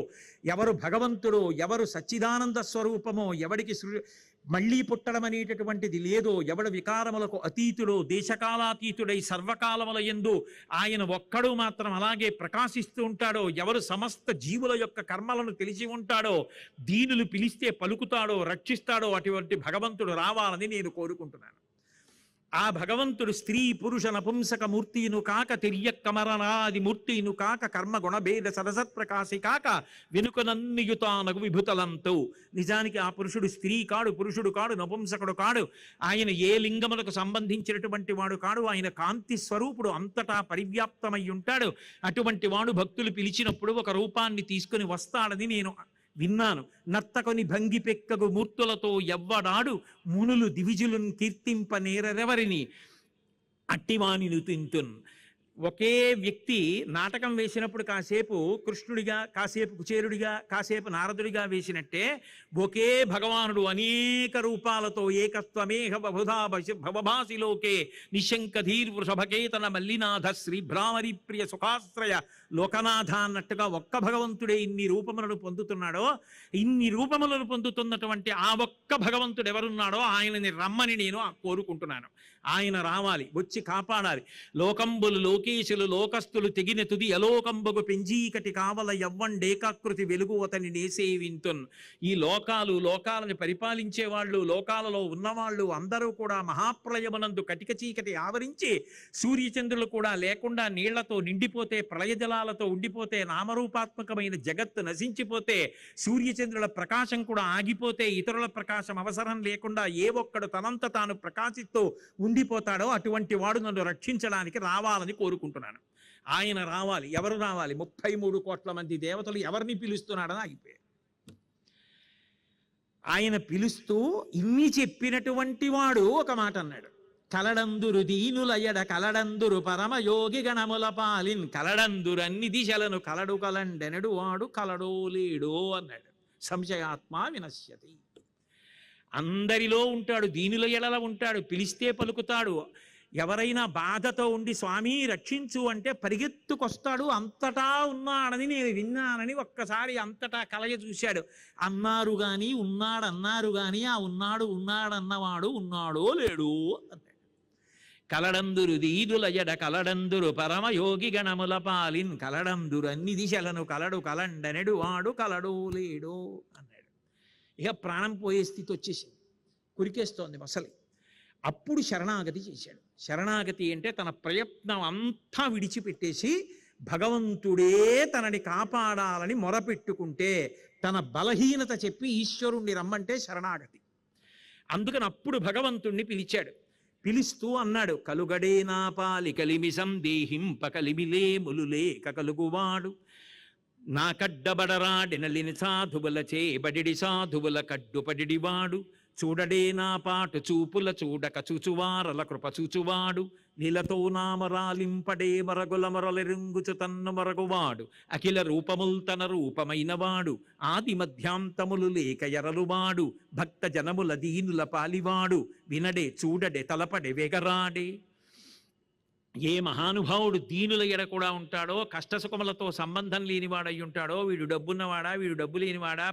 ఎవరు భగవంతుడో, ఎవరు సచ్చిదానంద స్వరూపమో, ఎవడికి మళ్ళీ పుట్టడం అనేటటువంటిది లేదో, ఎవడు వికారములకు అతీతుడో, దేశకాలాతీతుడై సర్వకాలముల యందు ఆయన ఒక్కడు మాత్రం అలాగే ప్రకాశిస్తూ ఉంటాడో, ఎవరు సమస్త జీవుల యొక్క కర్మలను తెలిసి ఉంటాడో, దీనులు పిలిస్తే పలుకుతాడో, రక్షిస్తాడో, అటువంటి భగవంతుడు రావాలని నేను కోరుకుంటున్నాను. ఆ భగవంతుడు స్త్రీ పురుష నపుంసక మూర్తిను కాక తిర్యక్కమరనాది మూర్తిను కాక కర్మ గుణభేద సరసత్ప్రకాశి కాక వెనుకనన్నియుతానగు విభుతలంతో. నిజానికి ఆ పురుషుడు స్త్రీ కాడు, పురుషుడు కాడు, నపుంసకుడు కాడు, ఆయన ఏ లింగములకు సంబంధించినటువంటి వాడు కాడు, ఆయన కాంతి స్వరూపుడు, అంతటా పరివ్యాప్తమై ఉంటాడు. అటువంటి వాడు భక్తులు పిలిచినప్పుడు ఒక రూపాన్ని తీసుకుని వస్తాడని నేను విన్నాను. నర్తకొని భంగి పెక్కగు మూర్తులతో ఎవ్వడాడు మునులు దివిజులను కీర్తింప నేరెవరిని అట్టివాణిను తింటున్. ఒకే వ్యక్తి నాటకం వేసినప్పుడు కాసేపు కృష్ణుడిగా, కాసేపు కుచేరుడిగా, కాసేపు నారదుడిగా వేసినట్టే ఒకే భగవానుడు అనేక రూపాలతో ఏకత్వమేహ బహుధా భవభాసిలోకే నిశంకధీర్ వృషభకేతన మల్లినాథ శ్రీ భ్రామరి ప్రియ సుఖాశ్రయ లోకనాథ అన్నట్టుగా ఒక్క భగవంతుడే ఇన్ని రూపములను పొందుతున్నాడో, ఇన్ని రూపములను పొందుతున్నటువంటి ఆ ఒక్క భగవంతుడు ఎవరున్నాడో ఆయనని రమ్మని నేను కోరుకుంటున్నాను. ఆయన రావాలి, వచ్చి కాపాడాలి. లోకంబులు లోకేశులు లోకస్తులు తెగిన తుది అలోకంబగు పెంజీకటి కావల యవ్వండేకాకృతి వెలుగు అతని నేసేవింతున్. ఈ లోకాలని పరిపాలించే వాళ్ళు, లోకాలలో ఉన్నవాళ్ళు అందరూ కూడా మహాప్రళయమునందు కటిక చీకటి ఆవరించి సూర్యచంద్రులు కూడా లేకుండా నీళ్లతో నిండిపోతే, ప్రళయ జలాలతో ఉండిపోతే, నామరూపాత్మకమైన జగత్తు నశించిపోతే, సూర్యచంద్రుల ప్రకాశం కూడా ఆగిపోతే, ఇతరుల ప్రకాశం అవసరం లేకుండా ఏ ఒక్కడు తనంత తాను ప్రకాశిస్తూ ఉండిపోతాడో అటువంటి వాడు నన్ను రక్షించడానికి రావాలని కోరుకుంటున్నాను. ఆయన రావాలి. ఎవరు రావాలి? 33 కోట్ల మంది దేవతలు ఎవరిని పిలుస్తున్నాడని ఆగిపోయారు. ఆయన పిలుస్తూ ఇన్ని చెప్పినటువంటి వాడు ఒక మాట అన్నాడు. కలడందురు దీనులయడ కలడందురు పరమయోగి గణముల పాలిన్ కలడందురు అన్ని దిశలను కలడు కలండెనడు వాడు కలడో లేడో అన్నాడు. సంశయాత్మ వినశ్యతి. అందరిలో ఉంటాడు, దీనుల ఎడల ఉంటాడు, పిలిస్తే పలుకుతాడు. ఎవరైనా బాధతో ఉండి స్వామి రక్షించు అంటే పరిగెత్తుకొస్తాడు. అంతటా ఉన్నాడని నేను విన్నానని ఒక్కసారి అంతటా కలయ చూశాడు. అన్నారు గాని ఉన్నాడన్నారు గాని ఆ ఉన్నాడన్నవాడు ఉన్నాడో లేడో అన్నాడు. కలడందురు దీనుల ఎడ కలడందురు పరమయోగి గణముల పాలిన్ కలడందురు అన్ని దిశలను కలడు కలండనెడు వాడు కలడో లేడో అన్నాడు. ఇక ప్రాణం పోయే స్థితి వచ్చేసింది, కురికేస్తోంది మొసలి. అప్పుడు శరణాగతి చేశాడు. శరణాగతి అంటే తన ప్రయత్నం అంతా విడిచిపెట్టేసి భగవంతుడే తనని కాపాడాలని మొరపెట్టుకుంటే, తన బలహీనత చెప్పి ఈశ్వరుణ్ణి రమ్మంటే శరణాగతి. అందుకని అప్పుడు భగవంతుణ్ణి పిలిచాడు. పిలుస్తూ అన్నాడు, కలుగడే నా పాలి కలిమి సందేహింప కలిమిలే ములులే కలుగువాడు నా కడ్డబడరాడెనలిని సాధువుల చేబడి సాధువుల కడ్డుపడివాడు చూడడే నా పాటు చూపుల చూడక చూచువారల కృప చూచువాడు నీలతో నామరాలింపడే మరగుల మరలెరుంగుచు తన్ను మరగువాడు అఖిల రూపముల్ తన రూపమైన వాడు ఆది మధ్యాంతములు లేక ఎరలువాడు భక్త జనముల దీనుల పాలివాడు వినడే చూడడే తలపడే వెగరాడే. ఏ మహానుభావుడు దీనుల ఎడ కూడా ఉంటాడో, కష్టసుఖములతో సంబంధం లేనివాడై ఉంటాడో, వీడు డబ్బున్నవాడా, వీడు డబ్బు లేనివాడా,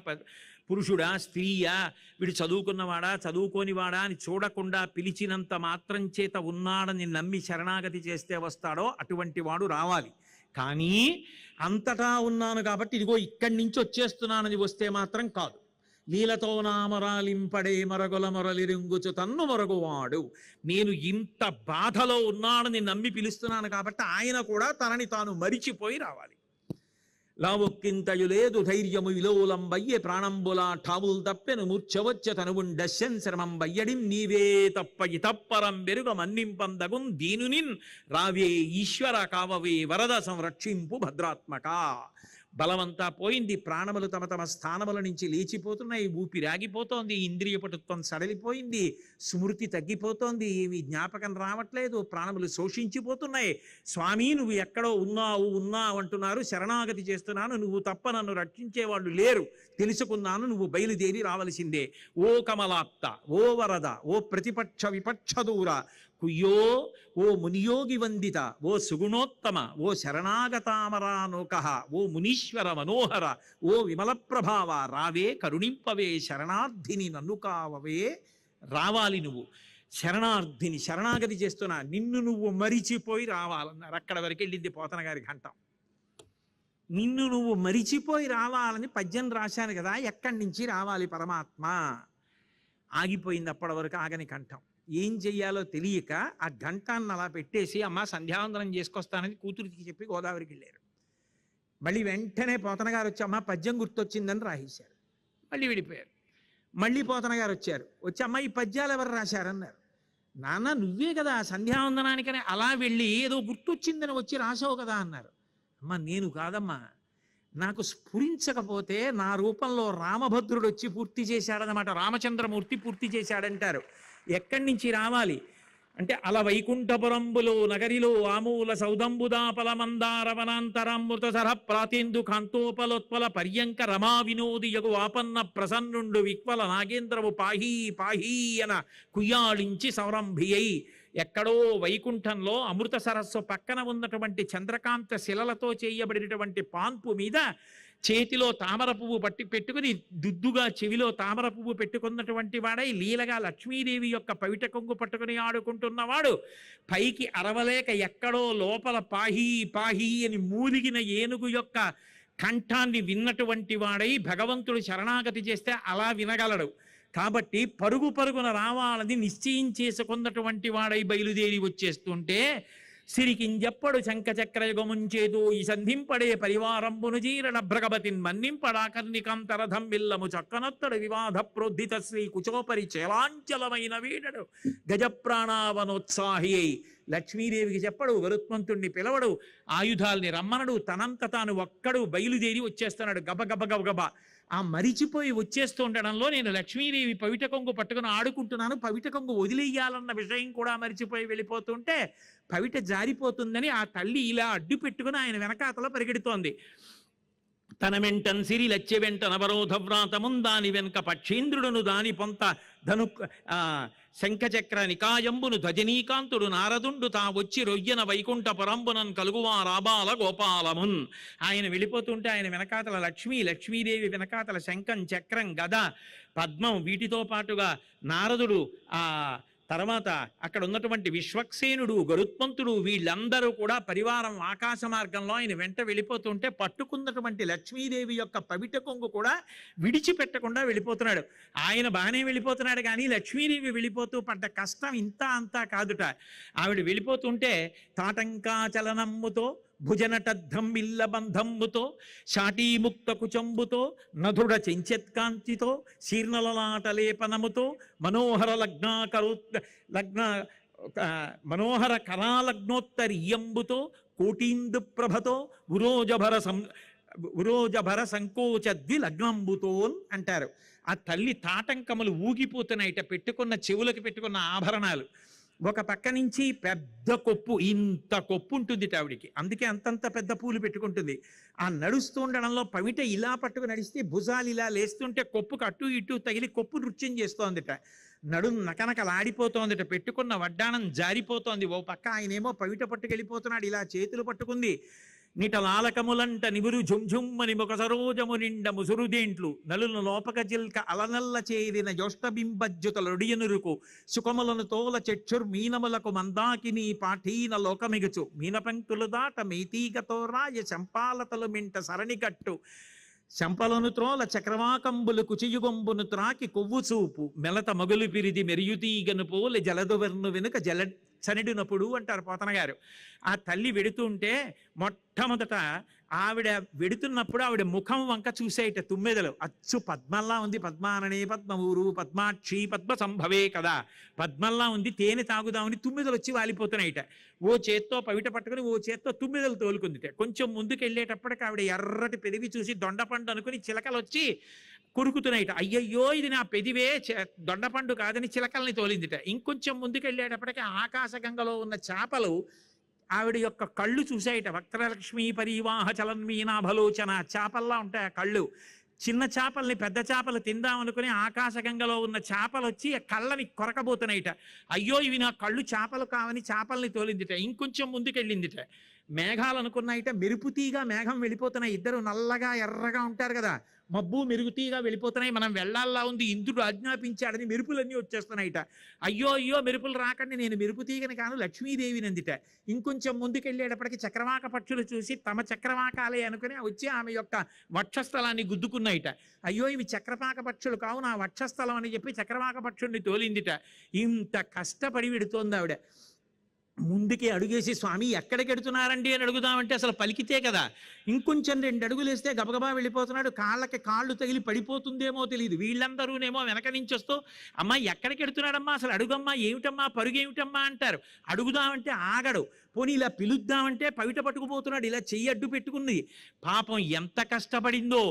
పురుషుడా, స్త్రీయా, వీడు చదువుకున్నవాడా, చదువుకోనివాడా అని చూడకుండా పిలిచినంత మాత్రం చేత ఉన్నాడని నమ్మి శరణాగతి చేస్తే వస్తాడో అటువంటి వాడు రావాలి. కానీ అంతటా ఉన్నాను కాబట్టి ఇదిగో ఇక్కడి నుంచి వచ్చేస్తున్నానని వస్తే మాత్రం కాదు. లీలతో నామరాలింపడే మరగుల మొరలిరింగుచు తన్ను మరగువాడు. నేను ఇంత బాధలో ఉన్నానని నమ్మి పిలుస్తున్నాను కాబట్టి ఆయన కూడా తనని తాను మరిచిపోయి రావాలి. లావొక్కింతయు లేదు ధైర్యము విలోలంబయ్యే ప్రాణంబులా ఠావుల్ తప్పెను మూర్ఛవచ్చ తనువుండశ్యన్ శ్రమం బయ్యడిం నీవే తప్ప ఇతప్పరం వెరుగ మన్నింపందగుం దీనునిన్ రావే ఈశ్వర కావవే వరద సంరక్షింపు భద్రాత్మక. బలమంతా పోయింది, ప్రాణములు తమ తమ స్థానముల నుంచి లేచిపోతున్నాయి, ఊపిరాగిపోతోంది, ఇంద్రియ పటుత్వం సడలిపోయింది, స్మృతి తగ్గిపోతోంది, ఏమి జ్ఞాపకం రావట్లేదు, ప్రాణములు శోషించిపోతున్నాయి. స్వామి నువ్వు ఎక్కడో ఉన్నావు అంటున్నారు, శరణాగతి చేస్తున్నాను, నువ్వు తప్ప నన్ను రక్షించేవాళ్ళు లేరు, తెలుసుకున్నాను, నువ్వు బయలుదేరి రావలసిందే. ఓ కమలాప్త, ఓ వరద, ఓ ప్రతిపక్ష విపక్ష దూర, కుయ్యో ఓ మునియోగి వందిత, ఓ సుగుణోత్తమ, ఓ శరణాగతామరానోక, ఓ మునీశ్వర మనోహర, ఓ విమల ప్రభావ, రావే కరుణింపవే శరణార్థిని నన్ను కావవే. రావాలి నువ్వు శరణార్థిని, శరణాగతి చేస్తున్నా, నిన్ను నువ్వు మరిచిపోయి రావాలన్నారు. అక్కడ వరకు వెళ్ళింది పోతన గారి ఘంటం. నిన్ను నువ్వు మరిచిపోయి రావాలని పద్యం రాశాను కదా, ఎక్కడి నుంచి రావాలి పరమాత్మ? ఆగిపోయింది అప్పటి వరకు ఆగని కంఠం. ఏం చెయ్యాలో తెలియక ఆ గంటాన్ని అలా పెట్టేసి అమ్మ సంధ్యావందనం చేసుకొస్తానని కూతురికి చెప్పి గోదావరికి వెళ్ళారు. మళ్ళీ వెంటనే పోతన గారు వచ్చి అమ్మ పద్యం గుర్తొచ్చిందని రాసేశారు. మళ్ళీ విడిపోయారు. మళ్ళీ పోతన గారు వచ్చారు, వచ్చి అమ్మ ఈ పద్యాలు ఎవరు రాశారన్నారు. నాన్న నువ్వే కదా సంధ్యావందనానికనే అలా వెళ్ళి ఏదో గుర్తొచ్చిందని వచ్చి రాసావు కదా అన్నారు. అమ్మ నేను కాదమ్మా, నాకు స్ఫురించకపోతే నా రూపంలో రామభద్రుడు వచ్చి పూర్తి చేశాడనమాట, రామచంద్రమూర్తి పూర్తి చేశాడంటారు. ఎక్కడి నుంచి రావాలి అంటే అల వైకుంఠపురంబులో నగరిలో ఆమూల సౌదంబుదాపల మందారవనాంతరామృత సర ప్రాతేందు కాంతోపలోత్పల పర్యంక రమా వినోది యగు ఆపన్న ప్రసన్నుండు విక్వల నాగేంద్రవు పాహీ పాహీ అన కుయ్యాళించి సౌరంభియై. ఎక్కడో వైకుంఠంలో అమృత సరస్సు పక్కన ఉన్నటువంటి చంద్రకాంత శిలలతో చేయబడినటువంటి పాన్పు మీద చేతిలో తామర పువ్వు పెట్టుకుని దుద్దుగా చెవిలో తామర పువ్వు పెట్టుకున్నటువంటి వాడై లీలగా లక్ష్మీదేవి యొక్క పవిట కొంగు పట్టుకుని ఆడుకుంటున్నవాడు, పైకి అరవలేక ఎక్కడో లోపల పాహీ పాహీ అని మూలిగిన ఏనుగు యొక్క కంఠాన్ని విన్నటువంటి వాడై భగవంతుడు శరణాగతి చేస్తే అలా వినగలడు. కాబట్టి పరుగు పరుగున రావాలని నిశ్చయం చేసుకున్నటువంటి వాడై బయలుదేరి వచ్చేస్తుంటే సిరికింజప్పడు శంఖచక్రయుగముంచేదు ఈ సంధింపడే పరివారంబును జీరణ భ్రగవతిన్ మన్నింపడాకర్ణికాంతరథం విల్లము చక్కనొత్తడు వివాద ప్రోద్ధిత శ్రీ కుచోపరి చేలాంచలమైన వీడడు గజప్రాణావనోత్సాహి అయి. లక్ష్మీదేవికి చెప్పడు, గరుత్మంతుణ్ణి పిలవడు, ఆయుధాల్ని రమ్మనడు, తనంత తాను ఒక్కడు బయలుదేరి వచ్చేస్తున్నాడు గబగబ గబగబ. ఆ మరిచిపోయి వచ్చేస్తూ ఉండడంలో నేను లక్ష్మీదేవి పవిట కొంగు పట్టుకుని ఆడుకుంటున్నాను, పవిట కొంగు వదిలేయాలన్న విషయం కూడా మరిచిపోయి వెళ్ళిపోతుంటే పవిట జారిపోతుందని ఆ తల్లి ఇలా అడ్డు పెట్టుకుని ఆయన వెనకాతలో పరిగెడుతోంది. తన వెంటన్ సిరి లచ్చె వెంట నవరోధ వ్రాతమున్ దాని వెనుక పక్షేంద్రుడును దాని పొంత ధను శంఖచక్ర నికాయంబును ధ్వజనీకాంతుడు నారదుండు తా వచ్చి రొయ్యన వైకుంఠ పరంబునన్ కలుగువా రాబాల గోపాలమున్. ఆయన వెళ్ళిపోతుంటే ఆయన వెనకాతల లక్ష్మీదేవి వెనకాతల శంఖం చక్రం గద పద్మం వీటితో పాటుగా నారదుడు, ఆ తర్వాత అక్కడ ఉన్నటువంటి విశ్వక్సేనుడు, గరుత్మంతుడు, వీళ్ళందరూ కూడా పరివారం ఆకాశ మార్గంలో ఆయన వెంట వెళ్ళిపోతుంటే పట్టుకున్నటువంటి లక్ష్మీదేవి యొక్క పవిట కొంగు కూడా విడిచిపెట్టకుండా వెళ్ళిపోతున్నాడు. ఆయన బాగానే వెళ్ళిపోతున్నాడు కానీ లక్ష్మీదేవి వెళ్ళిపోతూ పడ్డ కష్టం ఇంత అంతా కాదుట. ఆవిడ వెళ్ళిపోతుంటే తాటంకాచలనమ్ముతో భుజనటద్ధంబిల్ల బంధంబుతో శాటీముక్త కుచంబుతో నధుడ చెంచెత్కాంతితో శీర్ణలలాటలేపనముతో మనోహర మనోహర కరాలగ్నోత్తరీయంబుతో కోటీందు ప్రభతో ఉరోజభర సంకోచద్వి లగ్నంబుతోన్ అంటారు. ఆ తల్లి తాటంకములు ఊగిపోతున్నాయిట, పెట్టుకున్న చెవులకు పెట్టుకున్న ఆభరణాలు. ఒక పక్క నుంచి పెద్ద కొప్పు, ఇంత కొప్పు ఉంటుంది ఆవిడికి, అందుకే అంతంత పెద్ద పూలు పెట్టుకుంటుంది. ఆ నడుస్తూ ఉండడంలో పవిట ఇలా పట్టుకు నడిస్తే భుజాలు ఇలా లేస్తుంటే కొప్పుకు అటు ఇటు తగిలి కొప్పు నృత్యం చేస్తోందిట. నడుము నకనకలాడిపోతోందిట, పెట్టుకున్న వడ్డాణం జారిపోతోంది. ఓ పక్క ఆయనేమో పవిట పట్టుకెళ్ళిపోతున్నాడు, ఇలా చేతులు పట్టుకుంది. నిటలాలకములంట నివురు ఝుంఝుమ్మని ముఖ సరోజము నిండ ముసురుదేంట్లు నలులను లోపక జిల్క అలనల్ల చేరిన యోష్టబింబజ్యుతలొడియనురుకు సుఖములను తోల చెక్షుర్ మీనములకు మందాకిని పాఠీన లోకమిగుచు మీనపంక్తులు దాట మేతీగతో రాయ చంపాలతలు మింట సరణికట్టు శంపలను త్రోల చక్రవాకంబులు కుచియుగంబును త్రాకి కొవ్వు చూపు మెలత మగులు పిరిది మెరియుతీగను పోలె జలదువర్ను వెనుక జల చనిడినప్పుడు అంటారు పోతన గారు. ఆ తల్లి వెడుతుంటే మొట్టమొదట ఆవిడ వెడుతున్నప్పుడు ఆవిడ ముఖం వంక చూసేట తుమ్మెదలు అచ్చు పద్మల్లా ఉంది, పద్మాననే పద్మఊరు పద్మాక్షి పద్మ సంభవే కదా, పద్మల్లా ఉంది, తేనె తాగుదామని తుమ్మెదలు వచ్చి వాలిపోతున్నాయిట. ఓ చేత్తో పవిట పట్టుకుని ఓ చేత్తో తుమ్మెదలు తోలుకుందిట. కొంచెం ముందుకు వెళ్ళేటప్పటికి ఆవిడ ఎర్రటి పెరివి చూసి దొండపండు అనుకుని చిలకలు వచ్చి కొరుకుతున్నాయిట. అయ్యయ్యో ఇది నా పెదివే, దొండపండు కాదని చిలకల్ని తోలిందిట. ఇంకొంచెం ముందుకు వెళ్ళేటప్పటికి ఆకాశగంగలో ఉన్న చేపలు ఆవిడ యొక్క కళ్ళు చూసాయిట. వక్రలక్ష్మీ పరివాహ చలన్మీనాభలోచన, చేపల్లా ఉంటాయి ఆ కళ్ళు. చిన్న చేపల్ని పెద్ద చేపలు తిందామనుకుని ఆకాశగంగలో ఉన్న చేపలు వచ్చి ఆ కళ్ళని కొరకబోతున్నాయిట. అయ్యో ఇవి నా కళ్ళు చేపలు కావని చేపల్ని తోలిందిట. ఇంకొంచెం ముందుకెళ్ళిందిట. మేఘాలు అనుకున్నాయిట మెరుపుతీగా మేఘం వెళ్ళిపోతున్నాయి. ఇద్దరు నల్లగా ఎర్రగా ఉంటారు కదా, మబ్బు మెరుగుతీగా వెళ్ళిపోతున్నాయి. మనం వెళ్ళాలా ఉంది, ఇంద్రుడు ఆజ్ఞాపించాడని మెరుపులన్నీ వచ్చేస్తున్నాయిట. అయ్యో అయ్యో మెరుపులు రాకండి, నేను మెరుపుతీగని కాను లక్ష్మీదేవిని అందిట. ఇంకొంచెం ముందుకెళ్ళేటప్పటికి చక్రవాక పక్షులు చూసి తమ చక్రవాకాలే అనుకుని వచ్చి ఆమె యొక్క వక్షస్థలాన్ని గుద్దుకున్నాయిట. అయ్యో ఇవి చక్రపాక పక్షులు కావు నా వక్షస్థలం అని చెప్పి చక్రవాక పక్షుల్ని తోలిందిట. ఇంత కష్టపడి విడుతోంది ఆవిడ. ముందుకి అడుగేసి స్వామి ఎక్కడికి ఎడుతున్నారండి అని అడుగుదామంటే అసలు పలికితే కదా. ఇంకొంచెం 2 అడుగులు వేస్తే గబగబా వెళ్ళిపోతున్నాడు. కాళ్ళకి కాళ్ళు తగిలి పడిపోతుందేమో తెలియదు. వీళ్ళందరూనేమో వెనక నుంచి వస్తూ అమ్మా ఎక్కడికి ఎడుతున్నాడమ్మా, అసలు అడుగమ్మా, ఏమిటమ్మా పరుగేమిటమ్మా అంటారు. అడుగుదామంటే ఆగడు. పోనీ ఇలా పిలుద్దామంటే పవిట పట్టుకుపోతున్నాడు. ఇలా చెయ్యి అడ్డు పెట్టుకుంది. పాపం ఎంత కష్టపడిందో.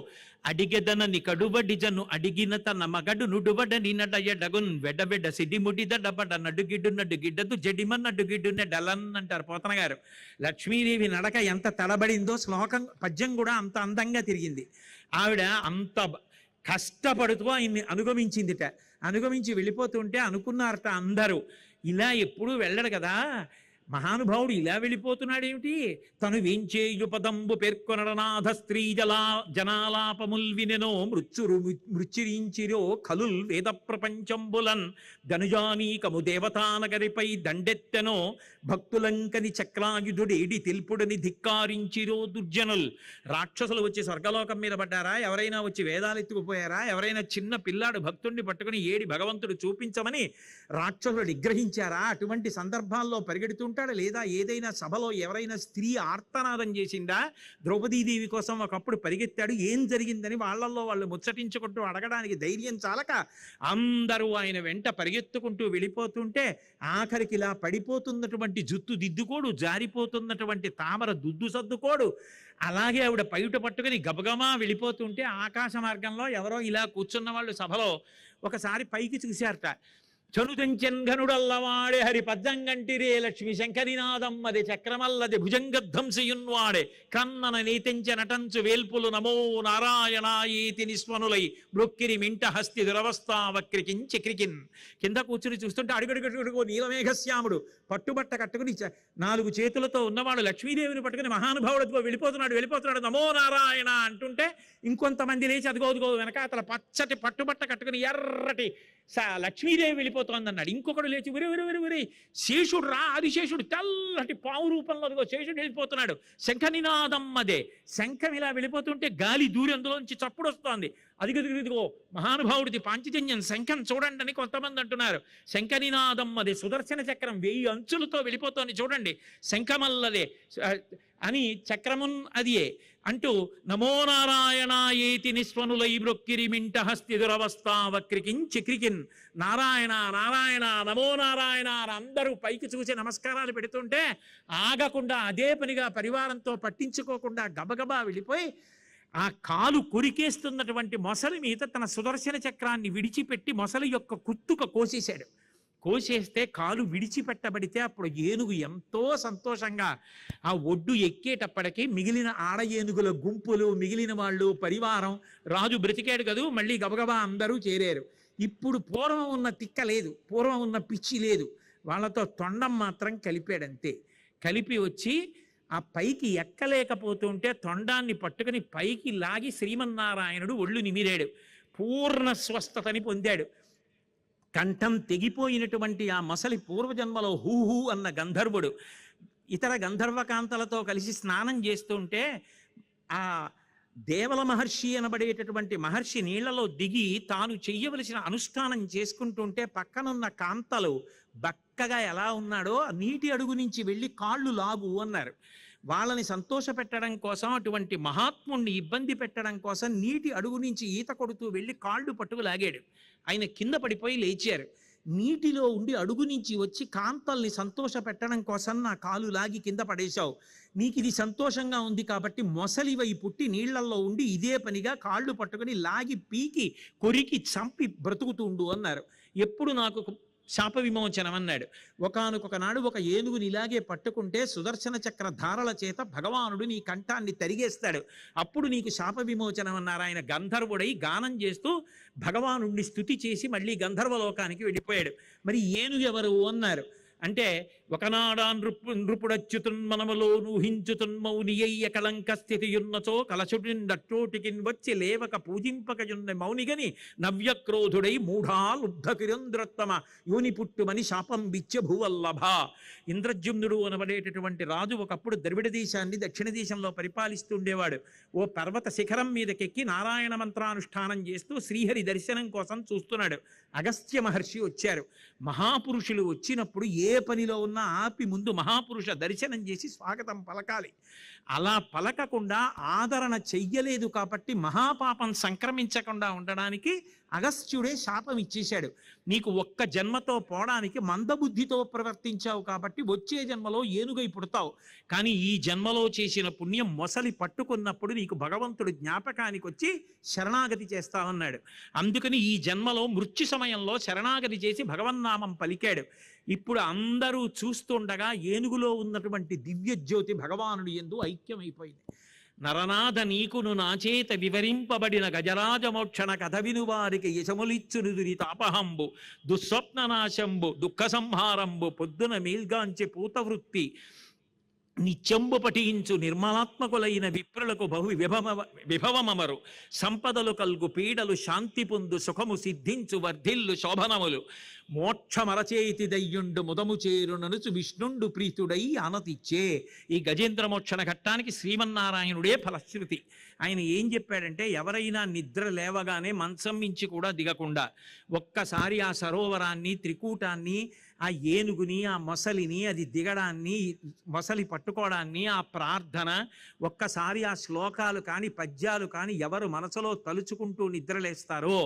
అడిగెదనని కడుబడి జను అడిగిన తన మగడు నుడుబడ నిన్నడయడగున్ వెడబెడ్డ సిడిముడి దడబడ నడుగిడ్డు నడుగిడ్డదు జడిమన్ నడుగిడ్డునే డలన్ అంటారు పోతన గారు. లక్ష్మీదేవి నడక ఎంత తడబడిందో శ్లోకం పద్యం కూడా అంత అందంగా తిరిగింది. ఆవిడ అంత కష్టపడుతూ ఆయన్ని అనుగమించిందిట. అనుగమించి వెళ్ళిపోతుంటే అనుకున్నారట అందరూ, ఇలా ఎప్పుడూ వెళ్ళడు కదా మహానుభావుడు, ఇలా వెళ్ళిపోతున్నాడు ఏమిటి, తను వేంచేయు పదంబు పేర్కొనడనాథ స్త్రీ జనాలాపముల్ వినెనో మృత్యురించిరో ఖలుల్ వేద ప్రపంచంబులన్ ధనుజానీకము దేవతానగరిపై దండెత్తెనో భక్తులంకని చక్రాయుధుడేడి తెల్పుడని ధిక్కారించిరో దుర్జనుల్. రాక్షసులు వచ్చి స్వర్గలోకం మీద పడ్డారా, ఎవరైనా వచ్చి వేదాలు ఎత్తుకుపోయారా, ఎవరైనా చిన్న పిల్లాడు భక్తుడిని పట్టుకుని ఏడి భగవంతుడు చూపించమని రాక్షసులు నిగ్రహించారా? అటువంటి సందర్భాల్లో పరిగెడుతుంటాడు. లేదా ఏదైనా సభలో ఎవరైనా స్త్రీ ఆర్తనాదం చేసిందా, ద్రౌపదీదేవి కోసం ఒకప్పుడు పరిగెత్తాడు, ఏం జరిగిందని వాళ్ళల్లో వాళ్ళు ముచ్చటించుకుంటూ అడగడానికి ధైర్యం చాలక అందరూ ఆయన వెంట పరిగెత్తుకుంటూ వెళ్ళిపోతుంటే ఆఖరికి ఇలా పడిపోతున్నటువంటి జుత్తు దిద్దుకోడు, జారిపోతున్నటువంటి తామర దుద్దు సర్దుకోడు. అలాగే ఆవిడ పైట పట్టుకుని గబగమా వెళ్ళిపోతుంటే ఆకాశ మార్గంలో ఎవరో ఇలా కూర్చున్న వాళ్ళు సభలో ఒకసారి పైకి చూశారట. చనుతంచెన్ ఘనుడల్లవాడే హరి పద్దంగంటిరే లక్ష్మి శంకరినాదమ్మది చక్రమల్లది భుజంగధ్వంసియున్వాడే కన్నన నీతించ నటంచు వేల్పులు నమో నారాయణాయేతి నిస్వనులై బ్రొక్కిరి మింట హస్తి దురవస్థా వక్రికించి క్రికిన్. కింద కూర్చుని చూస్తుంటే అడుగడుగడుగో నీలమేఘశ్యాముడు పట్టుబట్ట కట్టుకుని 4 చేతులతో ఉన్నవాడు లక్ష్మీదేవిని పట్టుకుని మహానుభావుడితో వెళ్ళిపోతున్నాడు నమో నారాయణ అంటుంటే ఇంకొంతమంది లేచి అదిగోదిగో వెనక అతల పచ్చటి పట్టుబట్ట కట్టుకుని ఎర్రటి లక్ష్మీదేవి వెళ్ళిపోతోంది అన్నాడు. ఇంకొకడు లేచి విరి శేషుడు రా, ఆదిశేషుడు తెల్లటి పావు రూపంలో అదిగో శేషుడు వెళ్ళిపోతున్నాడు. శంఖనినాదం అదే, శంఖం ఇలా వెళ్ళిపోతుంటే గాలి దూరి అందులోంచి చప్పుడు వస్తోంది. అదిగదిగో మహానుభావుడిది పాంచజన్యం శంఖం చూడండి అని కొంతమంది అంటున్నారు. శంఖనినాదం అదే, సుదర్శన చక్రం 1000 అంచులతో వెళ్ళిపోతోంది చూడండి, శంఖమల్లదే అని చక్రమున్ అదియే అంటూ నమో నారాయణాయేతి నిస్వనులై బ్రొక్కిరి మింట హస్తి దురవస్థా వక్రికించి క్రికిన్. నారాయణ నారాయణ నమో నారాయణ అందరూ పైకి చూసి నమస్కారాలు పెడుతుంటే ఆగకుండా అదే పనిగా పరివారంతో పట్టించుకోకుండా గబగబా వెళ్ళిపోయి ఆ కాలు కొరికేస్తున్నటువంటి మొసలి మీద తన సుదర్శన చక్రాన్ని విడిచిపెట్టి మొసలి యొక్క కుత్తుక కోసేశాడు. కోసేస్తే కాలు విడిచిపెట్టబడితే అప్పుడు ఏనుగు ఎంతో సంతోషంగా ఆ ఒడ్డు ఎక్కేటప్పటికీ మిగిలిన ఆడ ఏనుగుల గుంపులు, మిగిలిన వాళ్ళు, పరివారం, రాజు బ్రతికాడు కదూ, మళ్ళీ గబగబా అందరూ చేరారు. ఇప్పుడు పూర్వం ఉన్న తిక్క లేదు, పూర్వం ఉన్న పిచ్చి లేదు, వాళ్ళతో తొండం మాత్రం కలిపాడంతే. కలిపి వచ్చి ఆ పైకి ఎక్కలేకపోతుంటే తొండాన్ని పట్టుకుని పైకి లాగి శ్రీమన్నారాయణుడు ఒళ్ళు నిమిరాడు. పూర్ణ స్వస్థతని పొందాడు. కంఠం తెగిపోయినటువంటి ఆ మొసలి పూర్వజన్మలో హూహూ అన్న గంధర్వుడు ఇతర గంధర్వకాంతలతో కలిసి స్నానం చేస్తుంటే ఆ దేవల మహర్షి అనబడేటటువంటి మహర్షి నీళ్లలో దిగి తాను చెయ్యవలసిన అనుష్ఠానం చేసుకుంటుంటే పక్కనున్న కాంతలు బక్కగా ఎలా ఉన్నాడో నీటి అడుగు నుంచి వెళ్ళి కాళ్ళు లాగు అన్నారు. వాళ్ళని సంతోష పెట్టడం కోసం, అటువంటి మహాత్ముణ్ణి ఇబ్బంది పెట్టడం కోసం నీటి అడుగు నుంచి ఈత కొడుతూ వెళ్ళి కాళ్ళు పట్టుకు లాగాడు. ఆయన కింద పడిపోయి లేచారు. నీటిలో ఉండి అడుగు నుంచి వచ్చి కాంతల్ని సంతోష పెట్టడం కోసం నా కాలు లాగి కింద పడేశావు. నీకు ఇది సంతోషంగా ఉంది కాబట్టి మొసలివై పుట్టి నీళ్లలో ఉండి ఇదే పనిగా కాళ్ళు పట్టుకుని లాగి పీకి కొరికి చంపి బ్రతుకుతుండు అన్నారు. ఎప్పుడు నాకు శాప విమోచనం అన్నాడు. ఒకానొక నాడు ఒక ఏనుగుని ఇలాగే పట్టుకుంటే సుదర్శన చక్ర ధారల చేత భగవానుడు నీ కంఠాన్ని తరిగేస్తాడు, అప్పుడు నీకు శాప విమోచనం అన్నారు. ఆయన గంధర్వుడై గానం చేస్తూ భగవానుడిని స్తుతి చేసి మళ్ళీ గంధర్వలోకానికి వెళ్ళిపోయాడు. మరి ఏనుగు ఎవరు అన్నారు. అంటే ఒకనాడా నృపుడచ్యుతున్మనములో నూహించుతున్మౌనియ్య కళంక స్థితియున్నచో కలచుటిండట్టోటికిన్ వచ్చి లేవక పూజింపకయున్న మౌనిగని నవ్యక్రోధుడై మూఢా లుబ్ధకిరంద్రత్తమ యోని పుట్టుమని శాపం బిచ్చ భూవల్లభ. ఇంద్రజుమ్నుడు అనబడేటటువంటి రాజు ఒకప్పుడు ద్రవిడ దేశాన్ని దక్షిణ దేశంలో పరిపాలిస్తుండేవాడు. ఓ పర్వత శిఖరం మీదకెక్కి నారాయణ మంత్రానుష్ఠానం చేస్తూ శ్రీహరి దర్శనం కోసం చూస్తున్నాడు. అగస్త్య మహర్షి వచ్చారు. మహాపురుషులు వచ్చినప్పుడు ఏ పనిలో ఉన్నా ఆపి ముందు మహాపురుష దర్శనం చేసి స్వాగతం పలకాలి. అలా పలకకుండా ఆదరణ చెయ్యలేదు కాబట్టి మహాపాపం సంక్రమించకుండా ఉండడానికి అగస్త్యుడే శాపం ఇచ్చేశాడు. నీకు ఒక్క జన్మతో పోవడానికి మందబుద్ధితో ప్రవర్తించావు కాబట్టి వచ్చే జన్మలో ఏనుగై పుడతావు. కానీ ఈ జన్మలో చేసిన పుణ్యం మొసలి పట్టుకున్నప్పుడు నీకు భగవంతుడు జ్ఞాపకానికి వచ్చి శరణాగతి చేస్తావన్నాడు. అందుకని ఈ జన్మలో మృత్యు సమయంలో శరణాగతి చేసి భగవన్నామం పలికాడు. ఇప్పుడు అందరూ చూస్తుండగా ఏనుగులో ఉన్నటువంటి దివ్య జ్యోతి భగవానుడి యందు ఐక్యమైపోయింది. నరనాథ నీకును నాచేత వివరింపబడిన గజరాజమోక్షణ కథ వినువారికి యశములిచ్చునుదురి తాపహంబు దుస్వప్ననాశంబు దుఃఖ సంహారంబు పొద్దున మేల్గాంచి పూతవృత్తి నిత్యంబు పఠించు నిర్మలాత్మకులైన విప్రులకు బహు విభవమమరు సంపదలు కల్గు పీడలు శాంతి పొందు సుఖము సిద్ధించు వర్ధిల్లు శోభనములు మోక్షమరచేతి దయ్యుండు ముదము చేరుననుచు విష్ణుండు ప్రీతుడై ఆనతిచ్చే. ఈ గజేంద్ర మోక్షణ ఘట్టానికి శ్రీమన్నారాయణుడే ఫలశ్రుతి. ఆయన ఏం చెప్పాడంటే, ఎవరైనా నిద్ర లేవగానే మంచం మించి కూడా దిగకుండా ఒక్కసారి ఆ సరోవరాన్ని, త్రికూటాన్ని, ఆ ఏనుగుని, ఆ మొసలిని, అది దిగడాన్ని, మొసలి పట్టుకోవడాన్ని, ఆ ప్రార్థన, ఒక్కసారి ఆ శ్లోకాలు కానీ పద్యాలు కానీ ఎవరు మనసులో తలుచుకుంటూ నిద్రలేస్తారో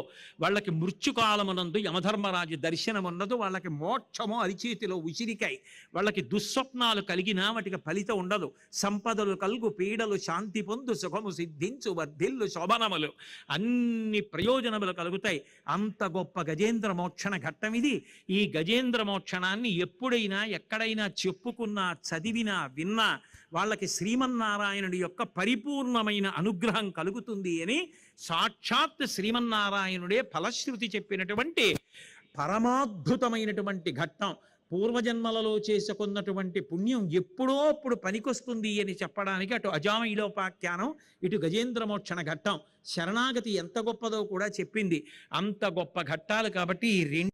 వాళ్ళకి మృత్యుకాలమునందు యమధర్మరాజు దర్శనం ఉన్నదు. వాళ్ళకి మోక్షము అరిచేతిలో ఉసిరికాయ. వాళ్ళకి దుస్వప్నాలు కలిగినా వాటికి ఫలితం ఉండదు. సంపదలు కలుగు పీడలు శాంతి పొందు సుఖము సిద్ధించు వర్ధిల్లు శోభనములు, అన్ని ప్రయోజనములు కలుగుతాయి. అంత గొప్ప గజేంద్ర మోక్షణ ఘట్టం ఇది. ఈ గజేంద్ర మోక్షణాన్ని ఎప్పుడైనా ఎక్కడైనా చెప్పుకున్నా, చదివినా, విన్నా వాళ్ళకి శ్రీమన్నారాయణుడి యొక్క పరిపూర్ణమైన అనుగ్రహం కలుగుతుంది అని సాక్షాత్ శ్రీమన్నారాయణుడే ఫలశ్రుతి చెప్పినటువంటి పరమాద్భుతమైనటువంటి ఘట్టం. పూర్వజన్మలలో చేసుకున్నటువంటి పుణ్యం ఎప్పుడో అప్పుడు పనికొస్తుంది అని చెప్పడానికి అటు అజామయులోపాఖ్యానం, ఇటు గజేంద్ర మోక్షణ ఘట్టం, శరణాగతి ఎంత గొప్పదో కూడా చెప్పింది. అంత గొప్ప ఘట్టాలు కాబట్టి ఈ రెండు